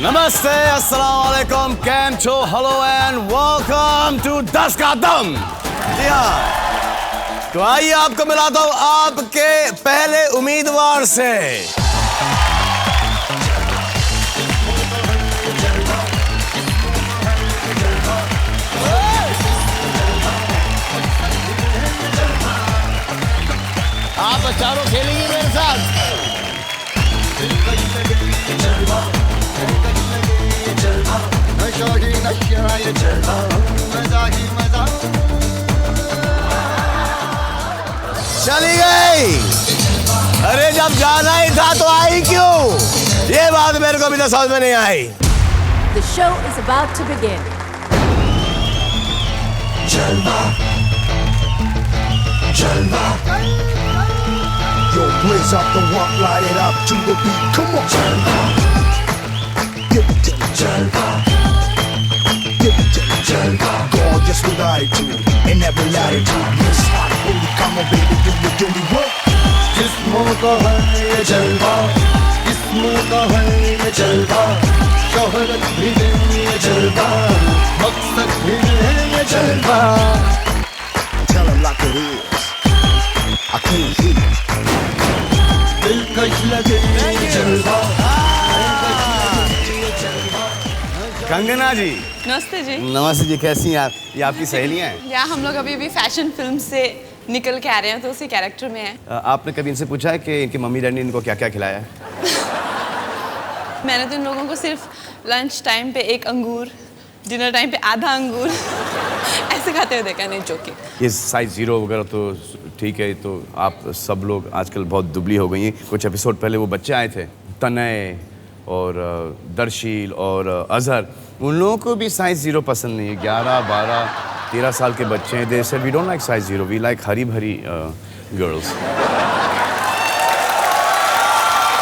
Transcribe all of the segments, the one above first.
नमस्ते, अस्सलाम वालेकुम, कैम छो, हेलो एंड वेलकम टू 10 का दम। जी हाँ, तो आइए आपको मिलाता हूँ आपके पहले उम्मीदवार से। आप चारों खेलेंगे मेरे साथ। चली गई। अरे जब जाना ही था तो आई क्यों? ये बात मेरे को अभी तक समझ में नहीं आई। The show is about to begin. Jalva, Jalva. Yo, blaze up the walk, light it up to the beat. Come on, Jalva. Give it to me, Jalva. Give it to me, Jalva. Gorgeous with attitude in every latitude. Miss Hot, holy, come on, baby, do me what? जिस्मों का है ये जलवा, जिस्मों का है ये जलवा, शोहरत भी है ये जलवा, मकसद भी है ये जलवा. Tell him like it is. I can't hear you. दिलकश लगे ये जलवा. कंगना जी। नमस्ते जी। नमस्ते जी, कैसी हैं आप? ये आपकी सहेलियां हैं? या हम लोग अभी फैशन फिल्म से निकल के आ रहे हैं तो उसी कैरेक्टर में हैं। आपने कभी इनसे पूछा है कि इनकी मम्मी डैडी ने इनको क्या क्या खिलाया है? मैंने तो इन लोगों को सिर्फ लंच टाइम पे एक अंगूर, डिनर टाइम पे आधा अंगूर ऐसे खाते हुए देखा, नहीं जोकिंग। ये साइज 0 वगैरह तो ठीक है, तो आप सब लोग आजकल बहुत दुबली हो गई हैं। कुछ एपिसोड पहले वो बच्चे आए थे, तनय और दर्शील और अजहर, उन लोगों को भी साइज 0 पसंद नहीं है। 11, 12, 13 साल के बच्चे हैं। They said we don't like size 0, we like हरी भरी गर्ल्स।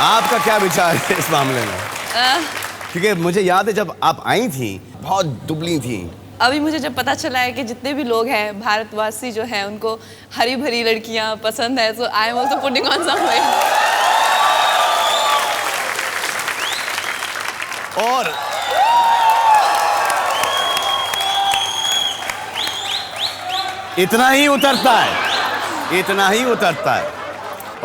आपका क्या विचार है इस मामले में? क्योंकि मुझे याद है जब आप आई थी बहुत दुबली थी। अभी मुझे जब पता चला है कि जितने भी लोग हैं भारतवासी जो हैं उनको हरी भरी लड़कियां पसंद है, so I am also putting on some weight. और इतना ही उतरता है, इतना ही उतरता है।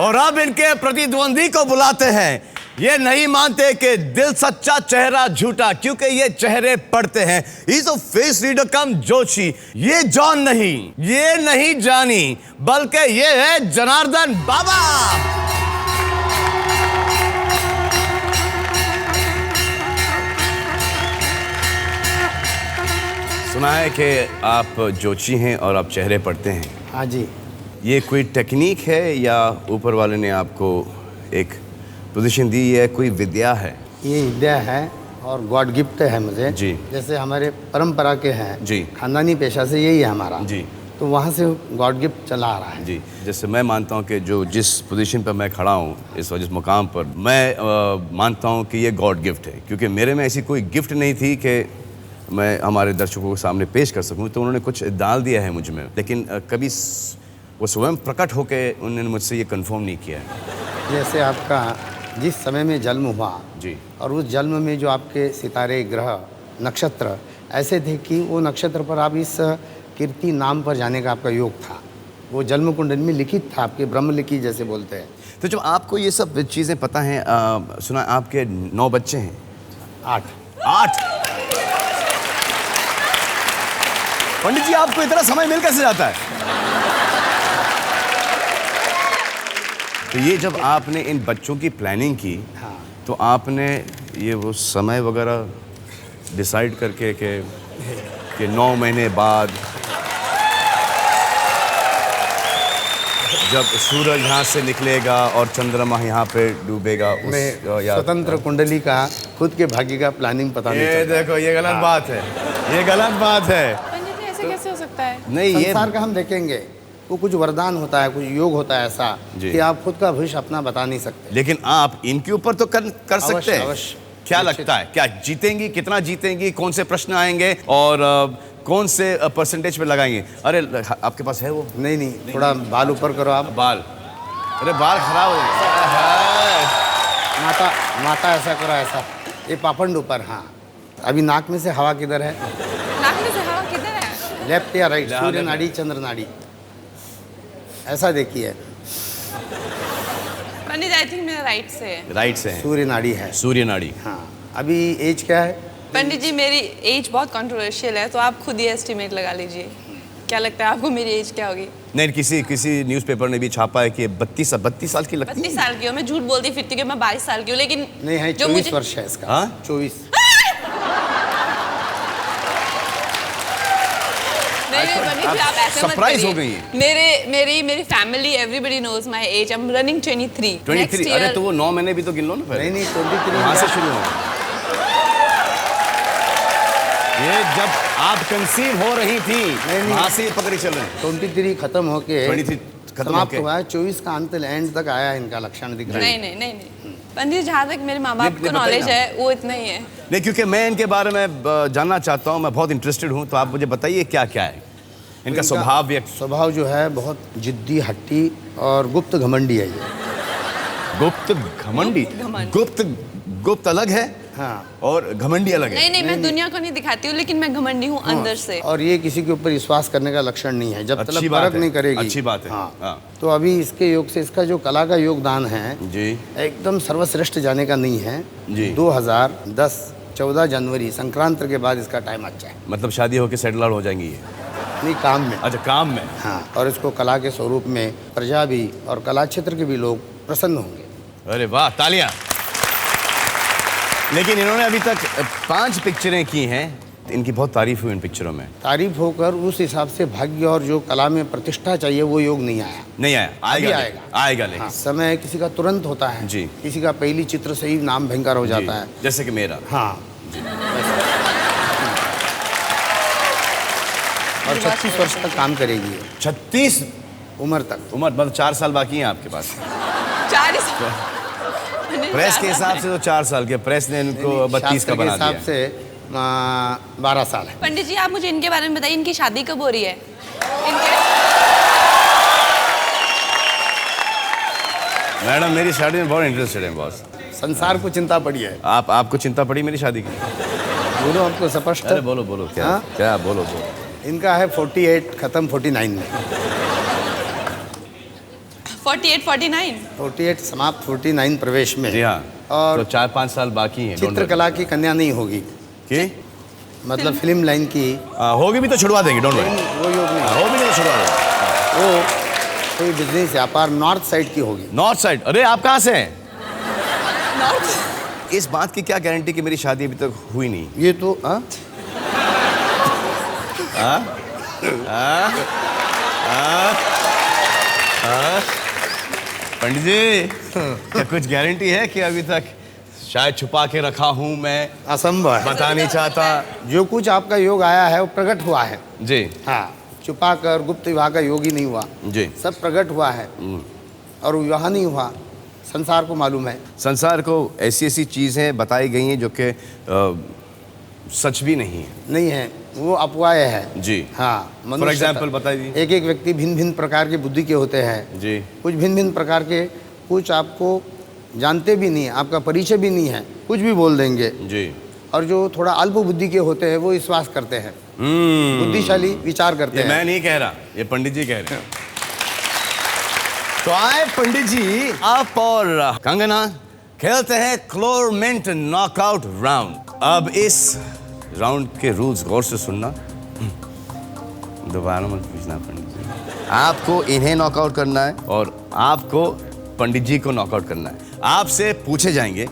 और अब इनके प्रतिद्वंदी को बुलाते हैं। ये नहीं मानते कि दिल सच्चा चेहरा झूठा, क्योंकि ये चेहरे पढ़ते हैं। He's a face reader कम जोशी। ये जॉन नहीं, ये नहीं जानी, बल्कि ये है जनार्दन बाबा। सुना है कि आप जोशी हैं और आप चेहरे पढ़ते हैं। हाँ जी। ये कोई टेक्निक है या ऊपर वाले ने आपको एक पोजीशन दी है, कोई विद्या है? ये विद्या है और गॉड गिफ्ट है मुझे जी। जैसे हमारे परंपरा के हैं जी, खानदानी पेशा से यही है हमारा जी, तो वहाँ से गॉड गिफ्ट चला आ रहा है जी। जैसे मैं मानता हूँ कि जो जिस पोजीशन पर मैं खड़ा हूँ इस जिस मुकाम पर, मैं मानता हूँ कि ये गॉड गिफ्ट है, क्योंकि मेरे में ऐसी कोई गिफ्ट नहीं थी कि मैं हमारे दर्शकों के सामने पेश कर सकूँ। तो उन्होंने कुछ डाल दिया है मुझ में, लेकिन कभी वो स्वयं प्रकट होकर उन्होंने मुझसे ये कंफर्म नहीं किया है। जैसे आपका जिस समय में जन्म हुआ जी, और उस जन्म में जो आपके सितारे ग्रह नक्षत्र ऐसे थे कि वो नक्षत्र पर आप इस कीर्ति नाम पर जाने का आपका योग था, वो जन्म कुंडली में लिखित था, आपके ब्रह्म लिखित जैसे बोलते हैं। तो जब आपको ये सब चीज़ें पता हैं, सुना आपके 9 बच्चे हैं? 8 पंडित जी, आपको इतना समय मिल कैसे जाता है? तो ये जब आपने इन बच्चों की प्लानिंग की, हाँ। तो आपने ये वो समय वगैरह डिसाइड करके कि 9 महीने बाद जब सूरज यहाँ से निकलेगा और चंद्रमा यहाँ पे डूबेगा स्वतंत्र कुंडली का खुद के भाग्य का प्लानिंग पता नहीं ये चलता। देखो, ये गलत बात है, ये गलत बात है। पंडित जी, ऐसे कैसे हो सकता है? नहीं, ये संसार का हम देखेंगे वो कुछ वरदान होता है, कुछ योग होता है ऐसा जी। कि आप खुद का भविष्य अपना बता नहीं सकते। लेकिन आप इनके ऊपर तो कर सकते हैं। अवश्य। क्या लगता है, क्या जीतेंगी, कितना जीतेंगी, कौन से प्रश्न आएंगे और कौन से परसेंटेज पे लगाएंगे? अरे आपके पास है वो? नहीं, थोड़ा बाल ऊपर करो आप। बाल, अरे बाल खराब हो जाएंगे। माता ऐसा करो, ऐसा ये पापंड ऊपर, हाँ। अभी नाक में से हवा किधर है? नाक में से हवा किधर है? लेफ्ट या राइट? जहाँ सूर्य देखो। नाड़ी, चंद्र नाड़ी, ऐसा देखिए। पंडित आई थिंक मेरा राइट से है। राइट से है, सूर्य नाड़ी है, सूर्य नाड़ी। हाँ। अभी एज क्या है? पंडित जी मेरी एज बहुत कंट्रोवर्शियल है, तो आप खुद ही एस्टिमेट लगा लीजिए। क्या लगता है आपको मेरी एज क्या होगी? नहीं, किसी न्यूज़पेपर ने भी छापा है कि 32 साल की लगती 32 है। साल की हूँ मैं, झूठ बोलती फिरती कि मैं 22 साल की हूँ, लेकिन नहीं है, जो 24 मुझे वर्ष है इसका। हाँ? 24। नहीं पंडित जी आप ऐसे मत surprise हो करिए। गई हैं। मेरी family everybody knows my age. I am running 23। 23। अरे तो वो 9 महीने भी तो गिन लो ना फिर। नहीं 23 वहाँ से शुरू हो। ये जब आप कंसीव हो रही थी नहीं। वहाँ से ये पकड़ी चल रही। 23 खत्म होके 23 खत्म समाप्त होके। हुआ है, 24 का अंत एंड तक आया है, इनका लक्षण दिख रहा है। नहीं पंडित जहाँ तक मेरे माँ बाप नहीं, को बताइए नॉलेज ना। है वो इतना ही है। नहीं, क्योंकि मैं इनके बारे में जानना चाहता हूँ, मैं बहुत इंटरेस्टेड हूँ, तो आप मुझे बताइए क्या क्या है इनका स्वभाव। स्वभाव जो है बहुत जिद्दी, हट्टी और गुप्त घमंडी है ये। गुप्त घमंडी। घमंड। गुप्त अलग है, हाँ। और घमंडी अलग है। नहीं मैं दुनिया को नहीं दिखाती हूँ, लेकिन मैं घमंडी हूँ अंदर से। और ये किसी के ऊपर विश्वास करने का लक्षण नहीं है, जब तक अच्छी बात परख है, नहीं करेगी। अच्छी बात है। हाँ। हाँ। तो अभी इसके योग से इसका जो कला का योगदान है जी एकदम सर्वश्रेष्ठ जाने का नहीं है जी। 2010 14 जनवरी संक्रांति के बाद इसका टाइम अच्छा है। मतलब शादी होकर सेटल आउट हो जाएंगी ये? नहीं, काम में। अच्छा, काम में। हाँ, और इसको कला के स्वरूप में प्रजा भी और कला क्षेत्र के भी लोग प्रसन्न होंगे। अरे वाह, तालियां। लेकिन इन्होंने अभी तक 5 पिक्चरें की हैं, इनकी बहुत तारीफ हुई इन पिक्चरों में। तारीफ होकर उस हिसाब से भाग्य और जो कला में प्रतिष्ठा चाहिए वो योग नहीं आया। नहीं आया? अभी आएगा आएगा। आएगा लेकिन। हाँ, समय किसी का तुरंत होता है जी। किसी का पहली चित्र से ही नाम भयंकर हो जाता जी, है। जैसे कि मेरा। हाँ। और 36 वर्ष तक काम करेगी ये, 36 उम्र तक। उम्र, मतलब 4 साल बाकी हैं आपके पास। 40। प्रेस के हिसाब से तो 4 साल के, प्रेस ने इनको 32 का शास्त्र के बना हिसाब दिया। से 12 साल है। पंडित जी आप मुझे इनके बारे में बताइए, इनकी शादी कब हो रही है? इनके मैडम मेरी शादी में बहुत इंटरेस्टेड है बॉस। संसार को चिंता पड़ी है। आपको चिंता पड़ी मेरी शादी की? बोलो आपको स्पष्ट। अरे बोलो क्या? हाँ? क्या बोलो। इनका है 48 खत्म 49 में। 48 49। 48 समाप्त 49 प्रवेश में। जी हाँ। और तो 4-5 साल बाकी हैं। चित्रकला की कन्या नहीं होगी, की मतलब फिल्म लाइन की होगी भी तो छुड़वा देंगे, डोंट वरी। वो योग नहीं। होगी भी तो छुड़वा देंगे। वो कोई बिजनेस व्यापार नॉर्थ साइड की होगी। North side? अरे आप कहाँ से हैं? नॉर्थ। इस बात की क्या गारंटी कि मेरी शादी अभी तक हुई नहीं? ये तो हाँ? पंडित जी, क्या कुछ गारंटी है कि अभी तक शायद छुपा के रखा हूं मैं, असंभव है। बता नहीं चाहता? जो कुछ आपका योग आया है वो प्रकट हुआ है। जी हाँ, छुपा कर गुप्त विवाह का योग ही नहीं हुआ, जी। सब प्रकट हुआ है। और विवाह नहीं हुआ, संसार को मालूम है। संसार को ऐसी चीजें बताई गई हैं जो कि सच भी नहीं है। नहीं है, वो अपवाह है। जी। हाँ, फॉर एग्जाम्पल बताइए। एक एक व्यक्ति भिन्न भिन्न प्रकार के बुद्धि के होते हैं। जी। कुछ भिन्न भिन्न प्रकार के, कुछ आपको जानते भी नहीं, आपका परिचय भी नहीं है, कुछ भी बोल देंगे। जी। और जो थोड़ा अल्प बुद्धि के होते हैं वो विश्वास करते हैं, बुद्धिशाली विचार करते ये हैं। मैं नहीं कह रहा, ये पंडित जी कह रहे हैं। तो आए पंडित जी, आप और कंगना खेलते हैं क्लोरमेंट नॉकआउट राउंड। अब इस राउंड के रूल्स गौर से सुनना, दोबारा मत पूछना पंडित जी। आपको इन्हें नॉकआउट करना है और आपको पंडित जी को नॉकआउट करना है। आपसे पूछे जाएंगे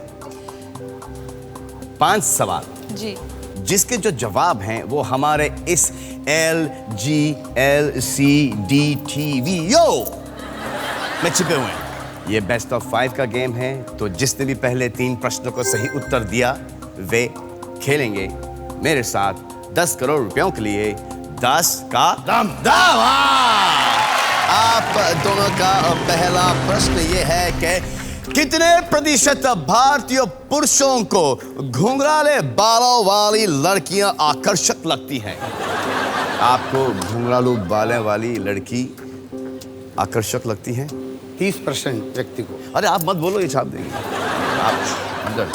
5 सवाल, जी। जिसके जो जवाब हैं वो हमारे इस LGLCDTVO में छिपे हुए हैं। ये बेस्ट ऑफ 5 का गेम है, तो जिसने भी पहले 3 प्रश्नों को सही उत्तर दिया वे खेलेंगे मेरे साथ 10 करोड़ रुपयों के लिए 10 का दम दावा। आप दोनों का पहला प्रश्न ये है कि कितने प्रतिशत भारतीय पुरुषों को घुंघराले बालों वाली लड़कियां आकर्षक लगती हैं? आपको घुंघरालू बालों वाली लड़की आकर्षक लगती है? 30% व्यक्ति को। अरे आप मत बोलो, ये छाप देंगे आप अंदर।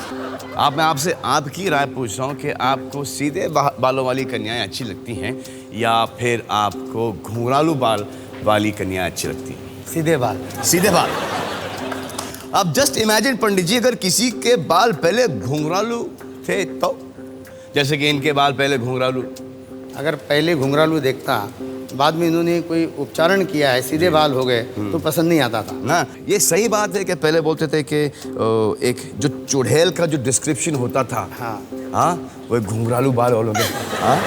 मैं आपसे आपकी राय पूछ रहा हूँ कि आपको सीधे बालों वाली कन्याएं अच्छी लगती हैं या फिर आपको घुंघरालू बाल वाली कन्याएं अच्छी लगती हैं? सीधे बाल। सीधे बाल। अब जस्ट इमेजिन पंडित जी, अगर किसी के बाल पहले घुंघरालू थे तो, जैसे कि इनके बाल पहले घुंघरालू, अगर पहले घुंघरालू देखता, बाद में इन्होंने कोई उपचारण किया है, सीधे बाल हो गए, तो पसंद नहीं आता था ना। ये सही बात है कि पहले बोलते थे कि एक जो चुड़ैल का जो डिस्क्रिप्शन होता था, हाँ, वो घुंघरालू बाल वालों के। हाँ,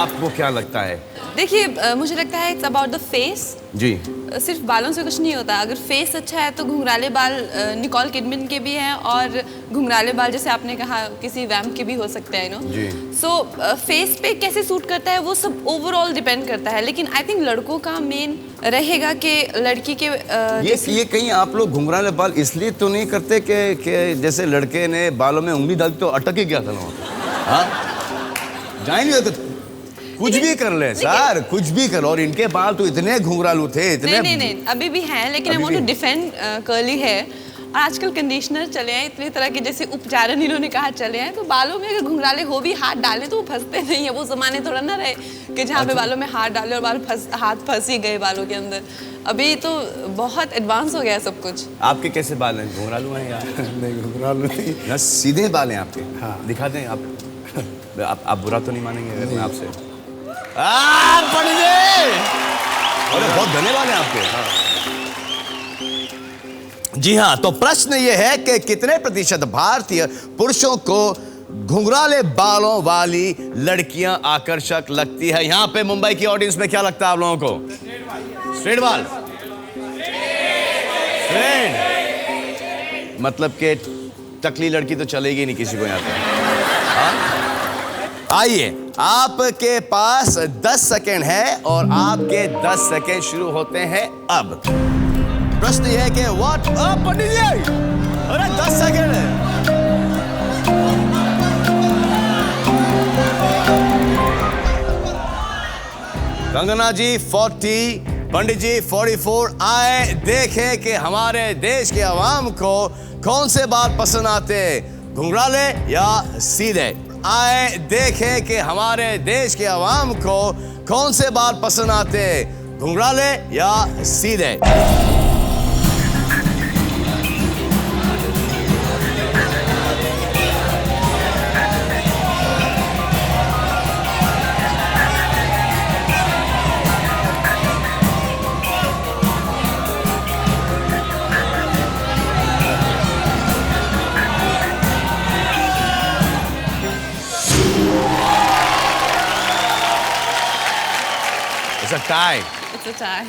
आपको क्या लगता है? देखिए, मुझे लगता है इट्स अबाउट द फेस। जी। सिर्फ बालों से कुछ नहीं होता। अगर फेस अच्छा है तो घुंघराले बाल निकोल किडमन के भी हैं, और घुंघराले बाल जैसे आपने कहा किसी वैम्प के भी हो सकते हैं, जी। सो फेस पे कैसे सूट करता है वो सब ओवरऑल डिपेंड करता है। लेकिन आई थिंक लड़कों का मेन रहेगा कि लड़की के ये कहीं आप लोग घुंघराले बाल इसलिए तो नहीं करते कि जैसे लड़के ने बालों में उंगली डाली तो अटक ही गया था ना? हाँ, जाएंगे कुछ भी कर ले सर, कुछ भी कर। और इनके बाल तो इतने घुंघरालू थे, इतने। नहीं, अभी भी हैं, लेकिन I want to defend curly hair. और आजकल कंडीशनर चले हैं, इतनी तरह के जैसे उपचारण इन्होंने कहा चले हैं, तो बालों में अगर घुंघराले हो भी हाथ डालें तो वो फंसते नहीं है। वो जमाने थोड़ा ना रहे कि जहाँ पे बालों में हाथ डाले और हाथ फंस ही गए बालों के अंदर। अभी तो बहुत एडवांस हो गया है सब कुछ। आपके कैसे बाल हैं? घुंघरालू हैं या नहीं? घुंघरालू नहीं ना, सीधे बाल हैं आपके। हाँ। दिखा दें आप बुरा तो नहीं मानेंगे अगर मैं आपसे? पंडित जी, अरे बहुत धन्यवाद है आपके। जी हाँ, तो प्रश्न ये है कि कितने प्रतिशत भारतीय पुरुषों को घुंघराले बालों वाली लड़कियां आकर्षक लगती है? यहां पे मुंबई की ऑडियंस में क्या लगता है आप लोगों को? स्ट्रेट बाल। स्ट्रेट मतलब कि टकली लड़की तो चलेगी नहीं किसी को यहां पे। हाँ? आइए, आपके पास 10 सेकेंड है और आपके 10 सेकेंड शुरू होते हैं अब। प्रश्न यह है कि व्हाट अप पंडित जी, अरे 10 सेकेंड है। कंगना जी 40, पंडित जी 44। आए देखें कि हमारे देश के अवाम को कौन से बाल पसंद आते हैं, घुंघराले या सीधे। आए देखें कि हमारे देश के अवाम को कौन से बाल पसंद आते हैं, घुंघराले या सीधे। टाई। It's a tie.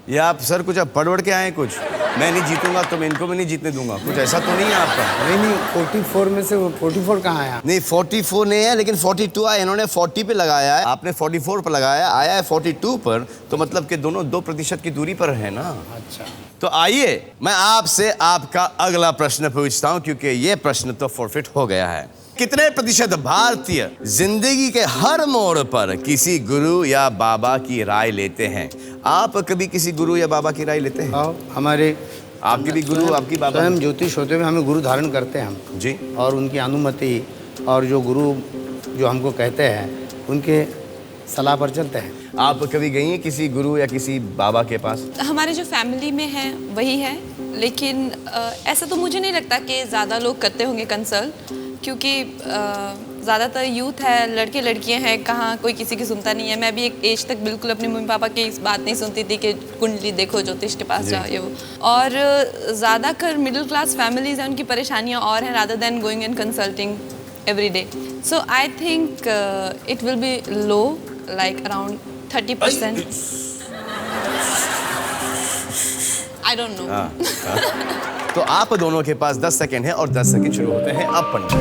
ये आप सर कुछ अब पढ़ के आए कुछ? मैं नहीं जीतूंगा तो मैं इनको भी नहीं जीतने दूंगा, कुछ ऐसा तो नहीं है आपका? नहीं, 44 में से वो 44 कहाँ आया? नहीं 44 नहीं है, लेकिन 42 आया। इन्होंने 40 पे लगाया है, आपने 44 पर लगाया, आया है 42 पर, तो मतलब कि दोनों 2% की दूरी पर है ना। अच्छा, तो आइए मैं आपसे आपका अगला प्रश्न पूछता हूं, क्योंकि ये प्रश्न तो फॉरफिट हो गया है। कितने प्रतिशत भारतीय जिंदगी के हर मोड़ पर किसी गुरु या बाबा की राय लेते हैं? आप कभी किसी गुरु या बाबा की राय लेते हैं? और हमारे आपके भी गुरु, आपकी बाबा? स्वयं ज्योतिष होते हुए हमें गुरु धारण करते हैं हम जी, और उनकी अनुमति और जो गुरु जो हमको कहते हैं उनके सलाह पर चलते हैं। आप कभी गई हैं किसी गुरु या किसी बाबा के पास? हमारे जो फैमिली में है वही है, लेकिन ऐसा तो मुझे नहीं लगता कि ज़्यादा लोग करते होंगे कंसल्ट, क्योंकि ज़्यादातर यूथ है, लड़के लड़कियां हैं, कहाँ कोई किसी की सुनता नहीं है। मैं भी एक एज तक बिल्कुल अपने मम्मी पापा की इस बात नहीं सुनती थी कि कुंडली देखो, ज्योतिष के पास जाओ, ये वो। और ज़्यादातर मिडिल क्लास फैमिलीज हैं, उनकी परेशानियाँ और हैं rather than going and consulting every day. So I think it will be low, like around 30%। I don't know. तो आप दोनों के पास 10 सेकेंड है और 10 सेकेंड शुरू होते हैं अब पंडित।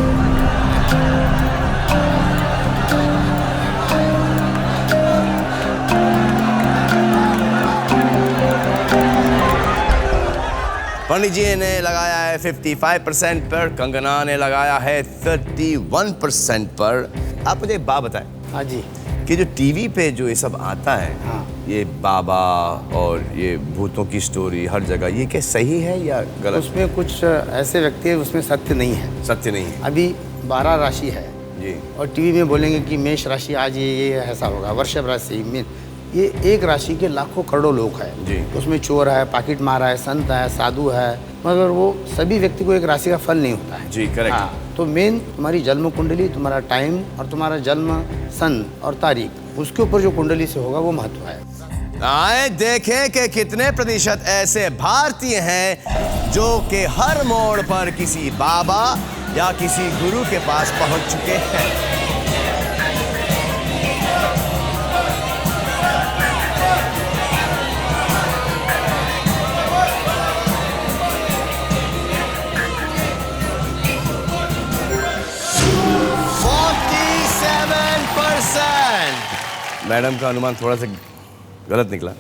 पंडित जी ने लगाया है 55% पर, कंगना ने लगाया है 31% पर। आप मुझे एक बात बताएं, हाँ जी, कि जो टीवी पे जो ये सब आता है, हाँ। ये बाबा और ये भूतों की स्टोरी हर जगह, ये क्या सही है या गलत? उसमें कुछ ऐसे व्यक्ति हैं उसमें सत्य नहीं है। सत्य नहीं है अभी 12 राशि है जी। और टीवी में बोलेंगे कि मेष राशि आज ये ऐसा होगा, वृषभ राशि मीन, ये एक राशि के लाखों करोड़ों लोग हैं जी। उसमें चोर है, पाकिट मारा है, संत है, साधु है, मगर वो सभी व्यक्ति को एक राशि का फल नहीं होता है जी, करेक्ट। हाँ, तो मेन तुम्हारी जन्म कुंडली, तुम्हारा टाइम और तुम्हारा जन्म सन और तारीख, उसके ऊपर जो कुंडली से होगा वो महत्व है। आए देखें कि कितने प्रतिशत ऐसे भारतीय हैं जो कि हर मोड़ पर किसी बाबा या किसी गुरु के पास पहुंच चुके हैं। मैडम का अनुमान थोड़ा सा गलत निकला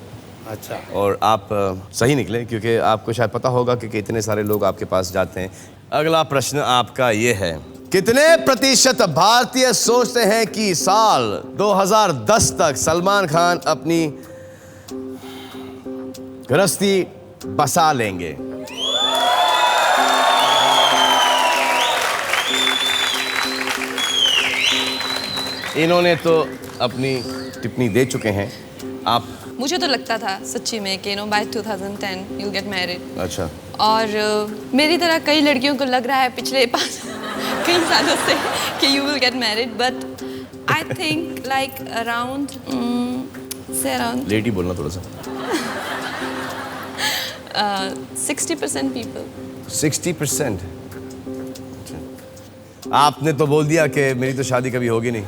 अच्छा, और आप सही निकले, क्योंकि आपको शायद पता होगा कि कितने सारे लोग आपके पास जाते हैं। अगला प्रश्न आपका ये है, कितने प्रतिशत भारतीय सोचते हैं कि साल 2010 तक सलमान खान अपनी गृहस्थी बसा लेंगे? इन्होंने तो अपनी टिप्पणी दे चुके हैं। आप? मुझे तो लगता था सच्ची में कि बाय 2010 you'll get married। अच्छा। और मेरी तरह कई लड़कियों को लग रहा है पिछले कई सालों से कि you will get married, but I think like around say around lady बोलना थोड़ा सा। 60% people। 60%? आपने तो बोल दिया कि मेरी तो शादी कभी होगी नहीं।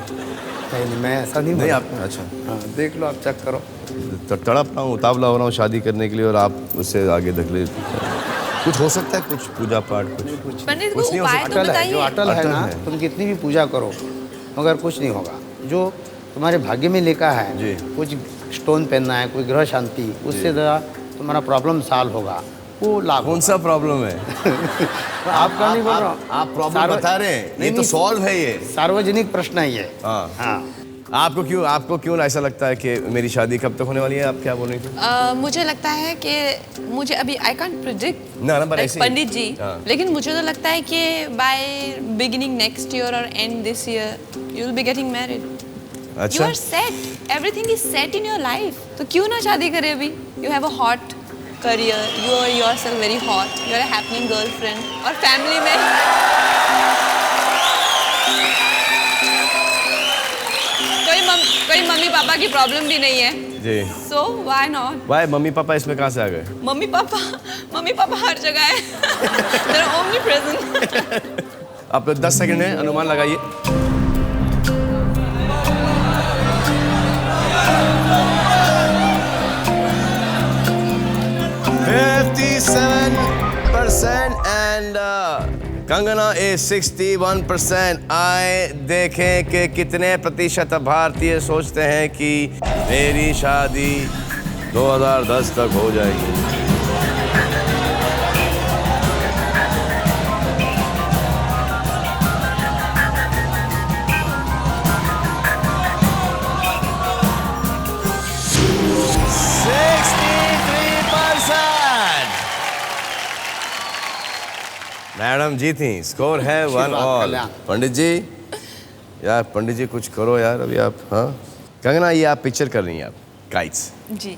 नहीं, मैं ऐसा नहीं नहीं बोला। आपने? अच्छा। हाँ, देख लो, आप चेक करो। तो तड़प रहा हूँ, उतावला हो रहा हूँ शादी करने के लिए, और आप उससे आगे धकेले। कुछ हो सकता है, कुछ पूजा पाठ, कुछ पंडित को कुछ नहीं हो उपाय तो अटल है, जो बताइए। अटल है अटल ना, है। तुम कितनी भी पूजा करो मगर कुछ नहीं होगा। जो तुम्हारे भाग्य में लिखा है, जी। कुछ स्टोन पहनना है, कोई ग्रह शांति, उससे ज़रा तुम्हारा प्रॉब्लम सॉल्व होगा, वो लाभ कौन सा प्रॉब्लम है? आपका नहीं बोल रहा हूँ। आप प्रॉब्लम बता रहे हैं, ये तो सॉल्व है ये। सार्वजनिक प्रश्न है ये। हाँ। हाँ, आपको क्यों ऐसा लगता है कि मेरी शादी कब तक होने वाली है? आप क्या बोल रही थी? मुझे लगता है कि मुझे अभी आई कांट प्रिडिक्ट ना पर ऐसे ही। पंडित जी, हाँ। लेकिन मुझे तो लगता है कि बाय बिगिनिंग नेक्स्ट ईयर और end this year you will be getting married. You अच्छा। Are set, everything is set in your life, तो क्यों ना शादी करें अभी? You have a hot career, you are yourself very hot, you are a happening girlfriend, और family में कोई मम्मी पापा की प्रॉब्लम भी नहीं है, जी। So why not? भाई मम्मी पापा इसमें कहाँ से आ गए? मम्मी पापा हर जगह है। They're omnipresent। आप 10 सेकंड है, अनुमान लगाइए। and Kangana is 61%। आए देखें कि कितने प्रतिशत भारतीय सोचते हैं कि मेरी शादी 2010 तक हो जाएगी। मैडम जी थी, स्कोर है 1-all। पंडित जी, यार पंडित जी कुछ करो यार अभी आप। हाँ कंगना, ये आप पिक्चर कर रही हैं, आप काइट्स, जी।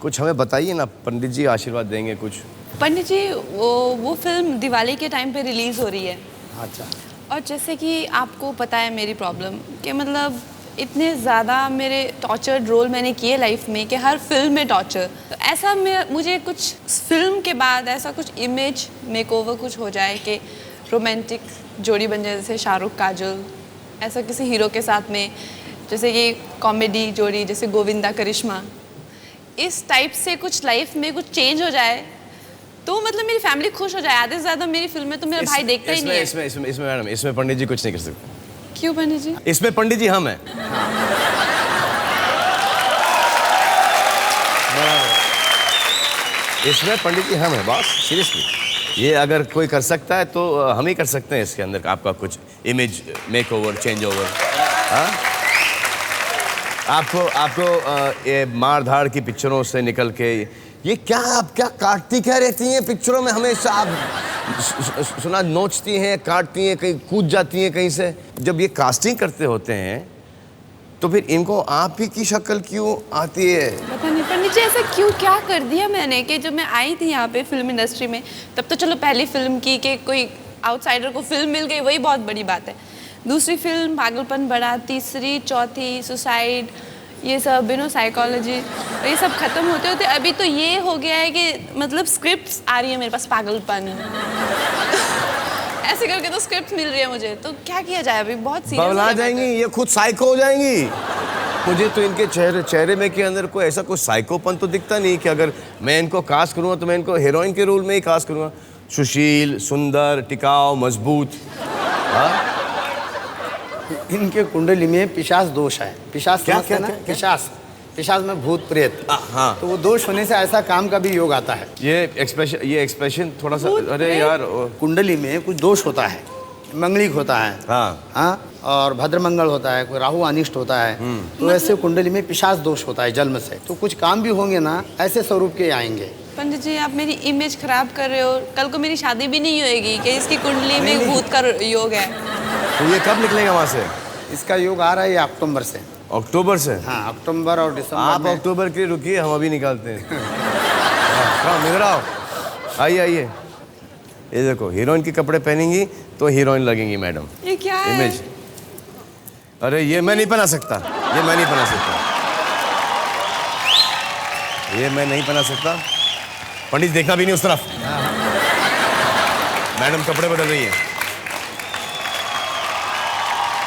कुछ हमें बताइए ना, पंडित जी आशीर्वाद देंगे कुछ। पंडित जी, वो फिल्म दिवाली के टाइम पे रिलीज हो रही है। अच्छा। और जैसे कि आपको पता है मेरी प्रॉब्लम कि मतलब इतने ज़्यादा मेरे टॉर्चर्ड रोल मैंने किए लाइफ में कि हर फिल्म में टॉर्चर, तो ऐसा मुझे कुछ फिल्म के बाद ऐसा कुछ इमेज मेकओवर कुछ हो जाए कि रोमांटिक जोड़ी बन जाए, जैसे शाहरुख काजोल, ऐसा किसी हीरो के साथ में, जैसे कि कॉमेडी जोड़ी जैसे गोविंदा करिश्मा, इस टाइप से कुछ लाइफ में कुछ चेंज हो जाए तो मतलब मेरी फैमिली खुश हो जाए। आधे से ज़्यादा मेरी फिल्में तो मेरा भाई देखता ही नहीं है। इसमें मैडम, इसमें पंडित जी कुछ नहीं कर सकते। क्यों पंडित जी? इसमें पंडित जी हम हैं। इसमें पंडित जी हम हैं बॉस, सीरियसली। ये अगर कोई कर सकता है तो हम ही कर सकते हैं इसके अंदर आपका कुछ इमेज मेकओवर, चेंज ओवर। हाँ आपको ये मार धाड़ की पिक्चरों से निकल के ये क्या आप क्या काटती क्या रहती हैं पिक्चरों में हमेशा? आप सुना नोचती हैं, काटती हैं, कहीं कूद जाती हैं कहीं से। जब ये कास्टिंग करते होते हैं तो फिर इनको आप ही की शक्ल क्यों आती है? पता नहीं पंडित जी ऐसा क्यों क्या कर दिया मैंने कि जब मैं आई थी यहाँ पे फिल्म इंडस्ट्री में तब तो चलो पहली फिल्म की कि कोई आउटसाइडर को फिल्म मिल गई वही बहुत बड़ी बात है। दूसरी फिल्म पागलपन बढ़ा, तीसरी चौथी सुसाइड, ये सब साइकोलॉजी, ये सब खत्म होते होते अभी तो ये हो गया है कि मतलब स्क्रिप्ट्स आ रही है मेरे पास पागलपन ऐसे करके तो स्क्रिप्ट मिल रही है मुझे, तो क्या किया जाए अभी बहुत सीरियस बबला जाएंगी, ये खुद साइको हो जाएंगी। मुझे तो इनके चेहरे में के अंदर कोई ऐसा कोई साइकोपन तो दिखता नहीं कि अगर मैं इनको कास्ट करूँगा तो मैं इनको हीरोइन के रोल में ही कास्ट करूँगा। सुशील, सुंदर, टिकाऊ, मजबूत। हाँ? इनके कुंडली में पिशाच दोष है। पिशाच क्या समझते हैं ना? पिशाच में भूत प्रेत। हाँ। तो वो दोष होने से ऐसा काम का भी योग आता है। ये एक्सप्रेशन थोड़ा सा, अरे यार कुंडली में कुछ दोष होता है, मंगलिक होता है, हाँ, और भद्रमंगल होता है, कोई राहु अनिष्ट होता है। तो ऐसे कुंडली में पिशाच दोष होता है जन्म से। तो कुछ काम भी होंगे ना ऐसे स्वरूप के आएंगे। पंडित जी आप मेरी इमेज खराब कर रहे हो, कल को मेरी शादी भी नहीं होएगी कि इसकी कुंडली में भूत का योग है। तो ये कब निकलेगा वहाँ से? इसका योग आ रहा है ये अक्टूबर से। अक्टूबर से? हाँ, अक्टूबर और दिसंबर आप में। अक्टूबर के लिए रुकिए, हम अभी निकालते हैं। हाँ, इधर आओ, आइए। ये देखो हीरोइन के कपड़े पहनेंगी तो हीरोइन लगेंगी मैडम। ये क्या है? इमेज। अरे ये मैं नहीं पहना सकता, ये मैं नहीं पहना सकता, ये मैं नहीं पहना सकता। पंडित देखना भी नहीं उस तरफ। मैडम कपड़े बदल रही है।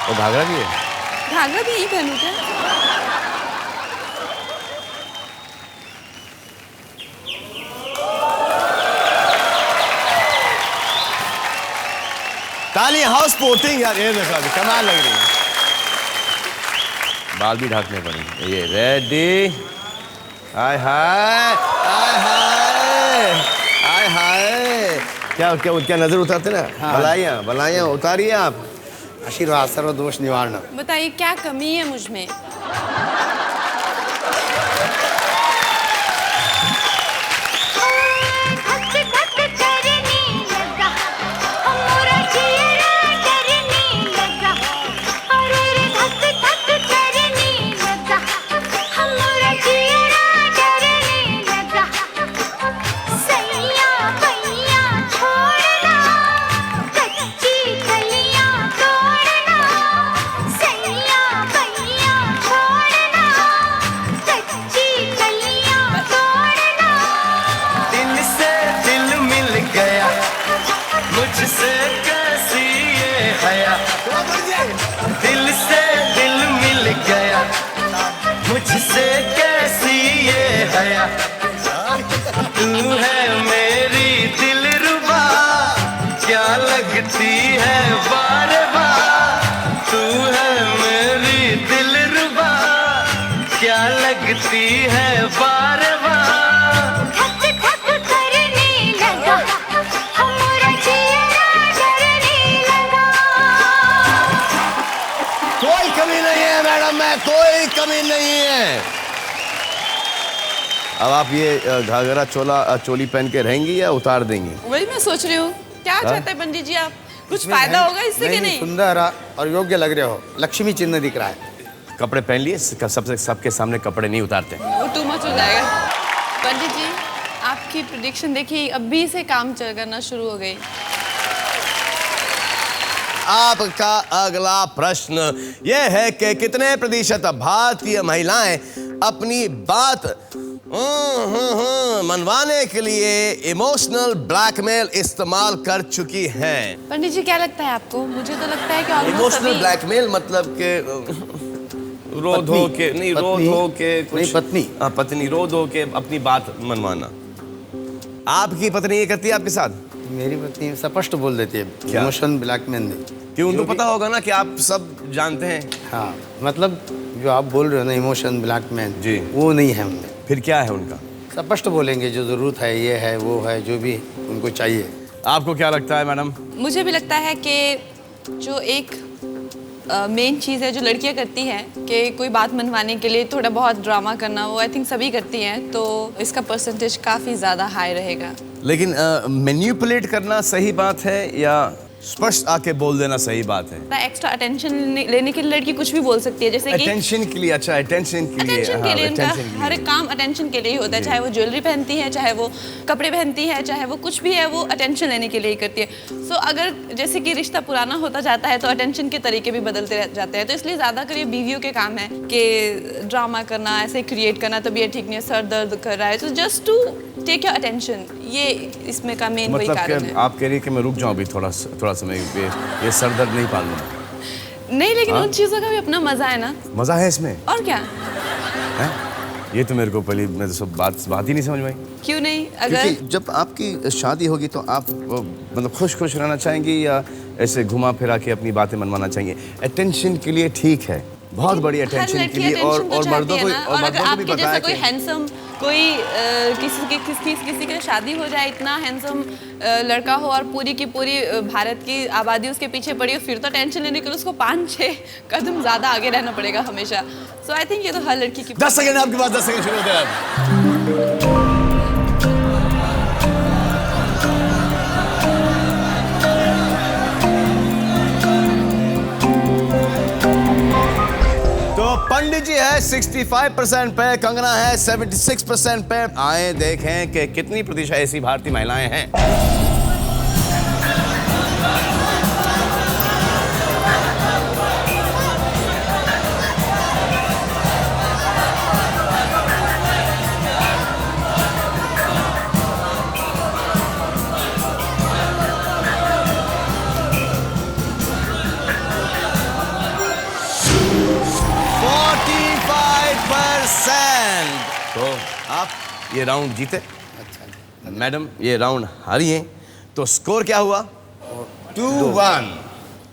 और घाघरा भी है। घाघरा भी यही पहनूं क्या? ताली हाउस स्पोर्टिंग यार, ये देखो अभी कमाल लग रही है। बाल भी ढाकने पड़ेंगे। ये रेडी। हाय हाय हाय हाय हाय हाय। क्या नजर उतारते ना? हाँ। बलाइयाँ उतारिए आप। आशीर्वाद सर्व दोष निवारण। बताइए क्या कमी है मुझ में? दिल से दिल मिल गया, मुझसे कैसी ये हया। तू है मेरी दिलरुबा, क्या लगती है बार बार। तू है मेरी दिलरुबा, क्या लगती है बार बार। कोई कमी नहीं है मैडम में, कोई कमी नहीं है। अब आप ये घाघरा चोली पहन के रहेंगी या उतार देंगी? वही मैं सोच रही हूँ, क्या चाहते हैं पंडित जी आप? कुछ फायदा होगा इससे कि नहीं? सुंदर और योग्य लग रहे हो, लक्ष्मी चिन्ह दिख रहा है। कपड़े पहन लिए, सबके सामने कपड़े नहीं उतारते। वो टू मच हो जाएगा। पंडित जी आपकी प्रेडिक्शन देखिए, अभी से काम करना शुरू हो गई। आपका अगला प्रश्न यह है कि कितने प्रतिशत भारतीय महिलाएं अपनी बात मनवाने के लिए इमोशनल ब्लैकमेल इस्तेमाल कर चुकी हैं? पंडित जी क्या लगता है आपको? मुझे तो लगता है कि almost इमोशनल सभी। ब्लैकमेल मतलब के रोध हो के नहीं, रोध हो के कुछ पत्नी। हाँ, पत्नी रोध हो के अपनी बात मनवाना। आपकी पत्नी ये करती है आपके साथ? मेरी पत्नी स्पष्ट बोल देती है, क्या? इमोशन ब्लैकमेल नहीं। क्यों? उनको पता होगा ना कि आप सब जानते हैं। हाँ, मतलब जो आप बोल रहे हो ना इमोशन ब्लैकमेल जी, वो नहीं है उनमें। फिर क्या है उनका? स्पष्ट बोलेंगे, जो जरूरत है ये है वो है, जो भी उनको चाहिए। आपको क्या लगता है मैडम? मुझे भी लगता है कि जो एक मेन चीज़ है जो लड़कियां करती हैं कि कोई बात मनवाने के लिए थोड़ा बहुत ड्रामा करना, वो आई थिंक सभी करती हैं, तो इसका परसेंटेज काफ़ी ज़्यादा हाई रहेगा। लेकिन मैनिपुलेट करना सही बात है या स्पष्ट आके बोल देना सही बात है? एक्स्ट्रा अटेंशन लेने के लिए लड़की कुछ भी बोल सकती है, जैसे कि अटेंशन के लिए। अच्छा, अटेंशन के लिए। अटेंशन के लिए उनका attention के लिए। हर एक काम अटेंशन के लिए ही होता है, चाहे वो ज्वेलरी पहनती है, चाहे वो कपड़े पहनती है, चाहे वो कुछ भी है, वो अटेंशन लेने के लिए ही करती है। सो अगर जैसे कि रिश्ता पुराना होता जाता है तो अटेंशन के तरीके भी बदलते जाते हैं, तो इसलिए ज़्यादातर ये बीवियों के काम है कि ड्रामा करना, ऐसे क्रिएट करना, तबीयत ठीक नहीं है, सर दर्द कर रहा है, तो just to take your attention, ये इसमें का मेन वही मतलब कारण कि है। आप कह रही है कि मैं रुक जाऊं अभी थोड़ा समय, ये सर दर्द नहीं पालना। नहीं, लेकिन उन चीज़ों का भी अपना मज़ा है ना, मजा है इसमें? और क्या, हैं? ये तो मेरे को पहले मैं तो सब बात ही नहीं समझ में आई। क्यों नहीं? अगर क्योंकि जब आपकी शादी होगी तो आप मतलब खुश रहना चाहेंगी या ऐसे घुमा फिरा के अपनी बातें मनवाना चाहेंगे? अटेंशन के लिए ठीक है, बहुत बड़ी अटेंशन के लिए, और मर्दों को भी आपके पता जैसा है कोई कि हैंडसम कोई किसी के शादी हो जाए, इतना हैंडसम लड़का हो और पूरी की पूरी भारत की आबादी उसके पीछे पड़ी हो, फिर तो टेंशन लेने के लिए उसको 5-6 कदम ज़्यादा आगे रहना पड़ेगा हमेशा। सो आई थिंक ये तो हर लड़की की 10 सेकंड आपके पास, 10 सेकंड शुरू होते हैं। तो पंडित जी है 65% पे, कंगना है 76% पे। आए देखें कि कितनी प्रतिशत ऐसी भारतीय महिलाएं हैं। तो आप ये राउंड जीते। अच्छा मैडम, ये राउंड हारी हैं, तो स्कोर क्या हुआ? 2-1।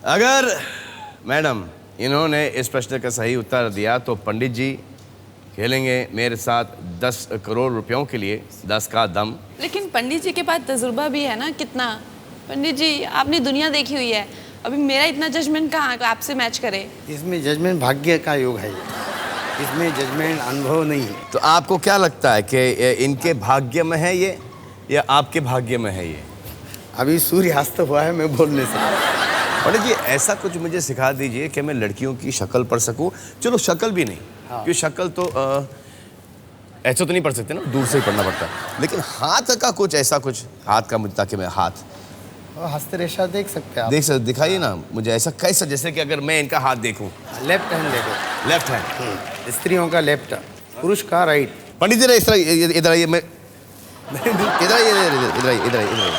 अगर मैडम इन्होंने इस प्रश्न का सही उत्तर दिया तो पंडित जी खेलेंगे मेरे साथ 10 करोड़ रुपयों के लिए, 10 का दम। लेकिन पंडित जी के पास तजुर्बा भी है ना, कितना? पंडित जी आपने दुनिया देखी हुई है, अभी मेरा इतना जजमेंट कहाँ आपसे मैच करे? इसमें जजमेंट भाग्य का योग है, इसमें जजमेंट अनुभव नहीं है। तो आपको क्या लगता है कि इनके भाग्य में है ये या आपके भाग्य में है ये? अभी सूर्यास्त हुआ है, मैं बोल नहीं सकता। पंडित जी ऐसा कुछ मुझे सिखा दीजिए कि मैं लड़कियों की शक्ल पढ़ सकूं। चलो शक्ल भी नहीं, क्योंकि शक्ल तो ऐसा तो नहीं पढ़ सकते ना, दूर से ही पढ़ना पड़ता है, लेकिन हाथ का कुछ ऐसा कुछ, हाथ का मुझे, ताकि मैं हाथ हस्तरेखा देख सकते हैं आप। देख सकते, दिखाइए ना मुझे ऐसा कैसा, जैसे कि अगर मैं इनका हाथ देखूं। लेफ्ट हैंड देखो। लेफ्ट हैंड, स्त्रियों का लेफ्ट, पुरुष का राइट। पंडित जी इस तरह, इधर आइए, मैं इधर आइए।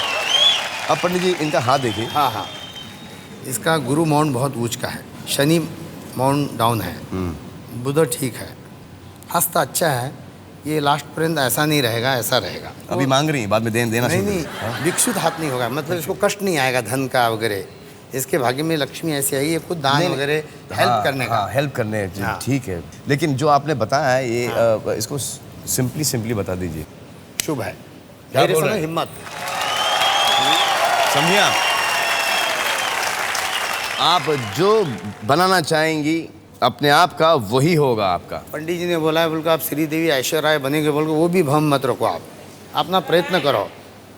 अब पंडित जी इनका हाथ देखिए। हाँ हाँ, इसका गुरु माउंट बहुत ऊंच का है, शनि माउंट डाउन है, बुध ठीक है, हस्त अच्छा है। ये लास्ट पर्यंत ऐसा नहीं रहेगा, ऐसा रहेगा। अभी मांग रही हैं, बाद में देना नहीं शुरू नहीं, करें। विकसित हाथ नहीं होगा, मतलब इसको कष्ट नहीं आएगा धन का वगैरह। इसके भाग्य में लक्ष्मी ऐसी आई है, खुद दान वगैरह हेल्प करने का। हेल्प करने, हाँ। ठीक है। लेकिन जो आपने बताया है ये इसको सिंपली बता दीजिए। शुभ है, क्या मेरे बोल समय रहे हैं? हिम्मत। समझिए आप जो बनाना चाहेंगी अपने आप का वही होगा आपका। पंडित जी ने बोला है, बोल आप श्री देवी ऐश्वर्या राय बनेंगे, बोल वो भी भ्रम मत रखो, आप अपना प्रयत्न करो,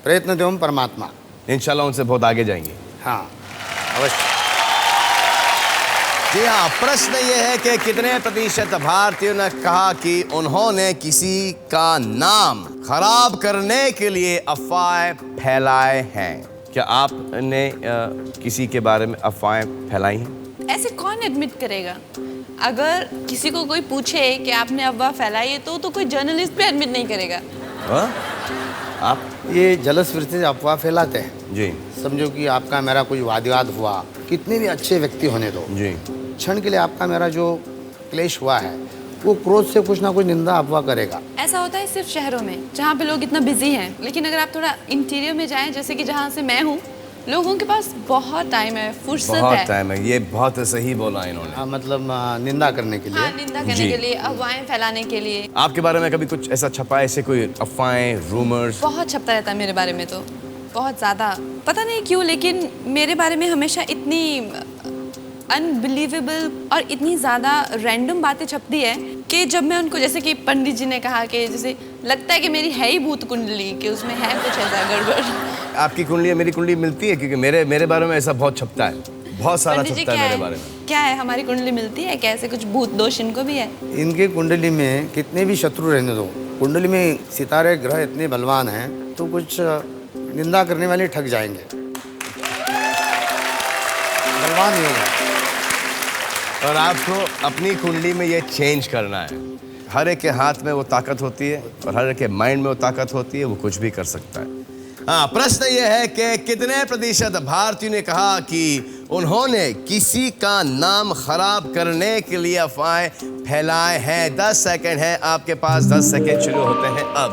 प्रयत्न देवम परमात्मा। इंशाल्लाह उनसे बहुत आगे जाएंगे। हाँ अवश्य। जी हाँ, प्रश्न ये है कि कितने प्रतिशत भारतीयों ने कहा कि उन्होंने किसी का नाम खराब करने के लिए अफवाहें फैलाए हैं? क्या आपने किसी के बारे में अफवाहें फैलाई हैं? ऐसे कौन एडमिट करेगा? अगर किसी को कोई पूछे कि आपने अफवाह फैलाई है तो कोई जर्नलिस्ट भी एडमिट नहीं करेगा। हाँ? आप ये जलस्फीति से अफवाह फैलाते हैं। जी समझो कि आपका मेरा कोई वाद विवाद हुआ, कितने भी अच्छे व्यक्ति होने दो, जी, क्षण के लिए आपका मेरा जो क्लेश हुआ है, वो क्रोध से कुछ ना कुछ निंदा अफवाह करेगा। ऐसा होता है सिर्फ शहरों में जहाँ पे लोग इतना बिजी हैं, लेकिन अगर आप थोड़ा इंटीरियर में जाएं, जैसे कि जहाँ से मैं हूँ, लोगों के पास बहुत टाइम है, फुर्सत बहुत है। टाइम है। ये बहुत सही बोला इन्होंने। हाँ, मतलब निंदा करने के लिए। हाँ, निंदा करने जी। के लिए, अफवाहें फैलाने के लिए। आपके बारे में कभी कुछ ऐसा छपा है, ऐसे कोई अफवाहें, रूमर्स? बहुत छपता रहता है मेरे बारे में, तो बहुत ज़्यादा, पता नहीं क्यों, लेकिन मेरे बारे में हमेशा इतनी अनबिलीवेबल और इतनी ज़्यादा रैंडम बातें छपती है कि जब मैं उनको, जैसे कि पंडित जी ने कहा कि जैसे लगता है कि मेरी है ही भूत कुंडली, कि उसमें है कुछ ऐसा गड़बड़। आपकी कुंडली मेरी कुंडली मिलती है? क्योंकि मेरे बारे में ऐसा बहुत छपता है, बहुत सारा पंडित जी छपता क्या है मेरे है, बारे में। क्या है हमारी कुंडली मिलती है? कैसे कुछ भूत दोष इनको भी है? इनके कुंडली में कितने भी शत्रु रहने दो, कुंडली में सितारे ग्रह इतने बलवान हैं तो कुछ निंदा करने वाले ठग जाएंगे, बलवान नहीं होगा। और आपको अपनी कुंडली में ये चेंज करना है। हर एक के हाथ में वो ताकत होती है और हर एक के माइंड में वो ताकत होती है, वो कुछ भी कर सकता है। हाँ, प्रश्न ये है कि कितने प्रतिशत भारतीयों ने कहा कि उन्होंने किसी का नाम खराब करने के लिए अफवाहें फैलाए हैं? 10 सेकंड है आपके पास, 10 सेकंड शुरू होते हैं अब।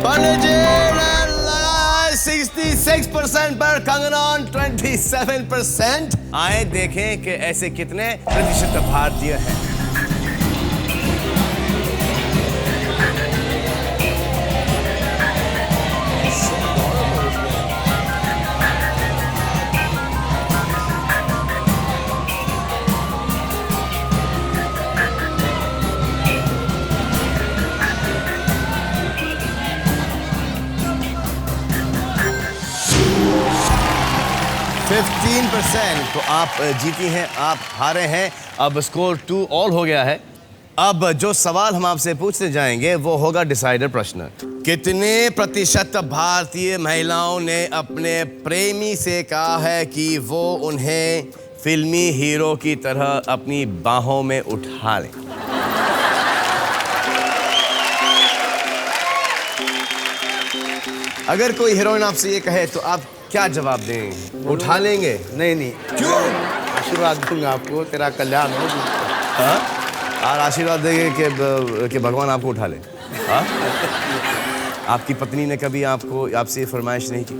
पंडित जी ने लगाया 66% पर, कंगना 27%। आए देखें कि ऐसे कितने प्रतिशत भारतीय हैं। तो आप जीती हैं, आप हारे हैं। अब स्कोर 2 ऑल हो गया है। अब जो सवाल हम आपसे पूछने जाएंगे वो होगा डिसाइडर प्रश्न। कितने प्रतिशत भारतीय महिलाओं ने अपने प्रेमी से कहा है कि वो उन्हें फिल्मी हीरो की तरह अपनी बाहों में उठा लें? अगर कोई हीरोइन आपसे ये कहे तो आप क्या जवाब देंगे? उठा लेंगे? नहीं, क्यों? आशीर्वाद दूंगा आपको, तेरा कल्याण हो। हाँ? और आशीर्वाद देंगे कि भगवान आपको उठा ले? हाँ? आपकी पत्नी ने कभी आपसे ये फरमाइश नहीं की?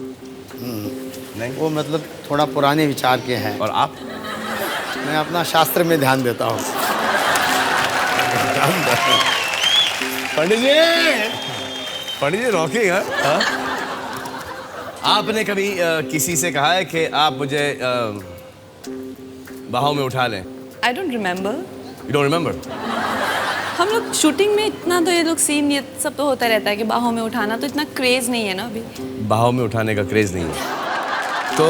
नहीं? वो मतलब थोड़ा पुराने विचार के हैं। और आप? मैं अपना शास्त्र में ध्यान देता हूँ। पंडित जी रोकिएगा। हाँ? आपने कभी किसी से कहा है कि आप मुझे बाहों में उठा लें? I don't remember. You don't remember? हम लोग शूटिंग में इतना तो ये लोग सीन ये सब तो होता रहता है कि बाहों में उठाना, तो इतना क्रेज नहीं है ना अभी। बाहों में उठाने का क्रेज नहीं है तो?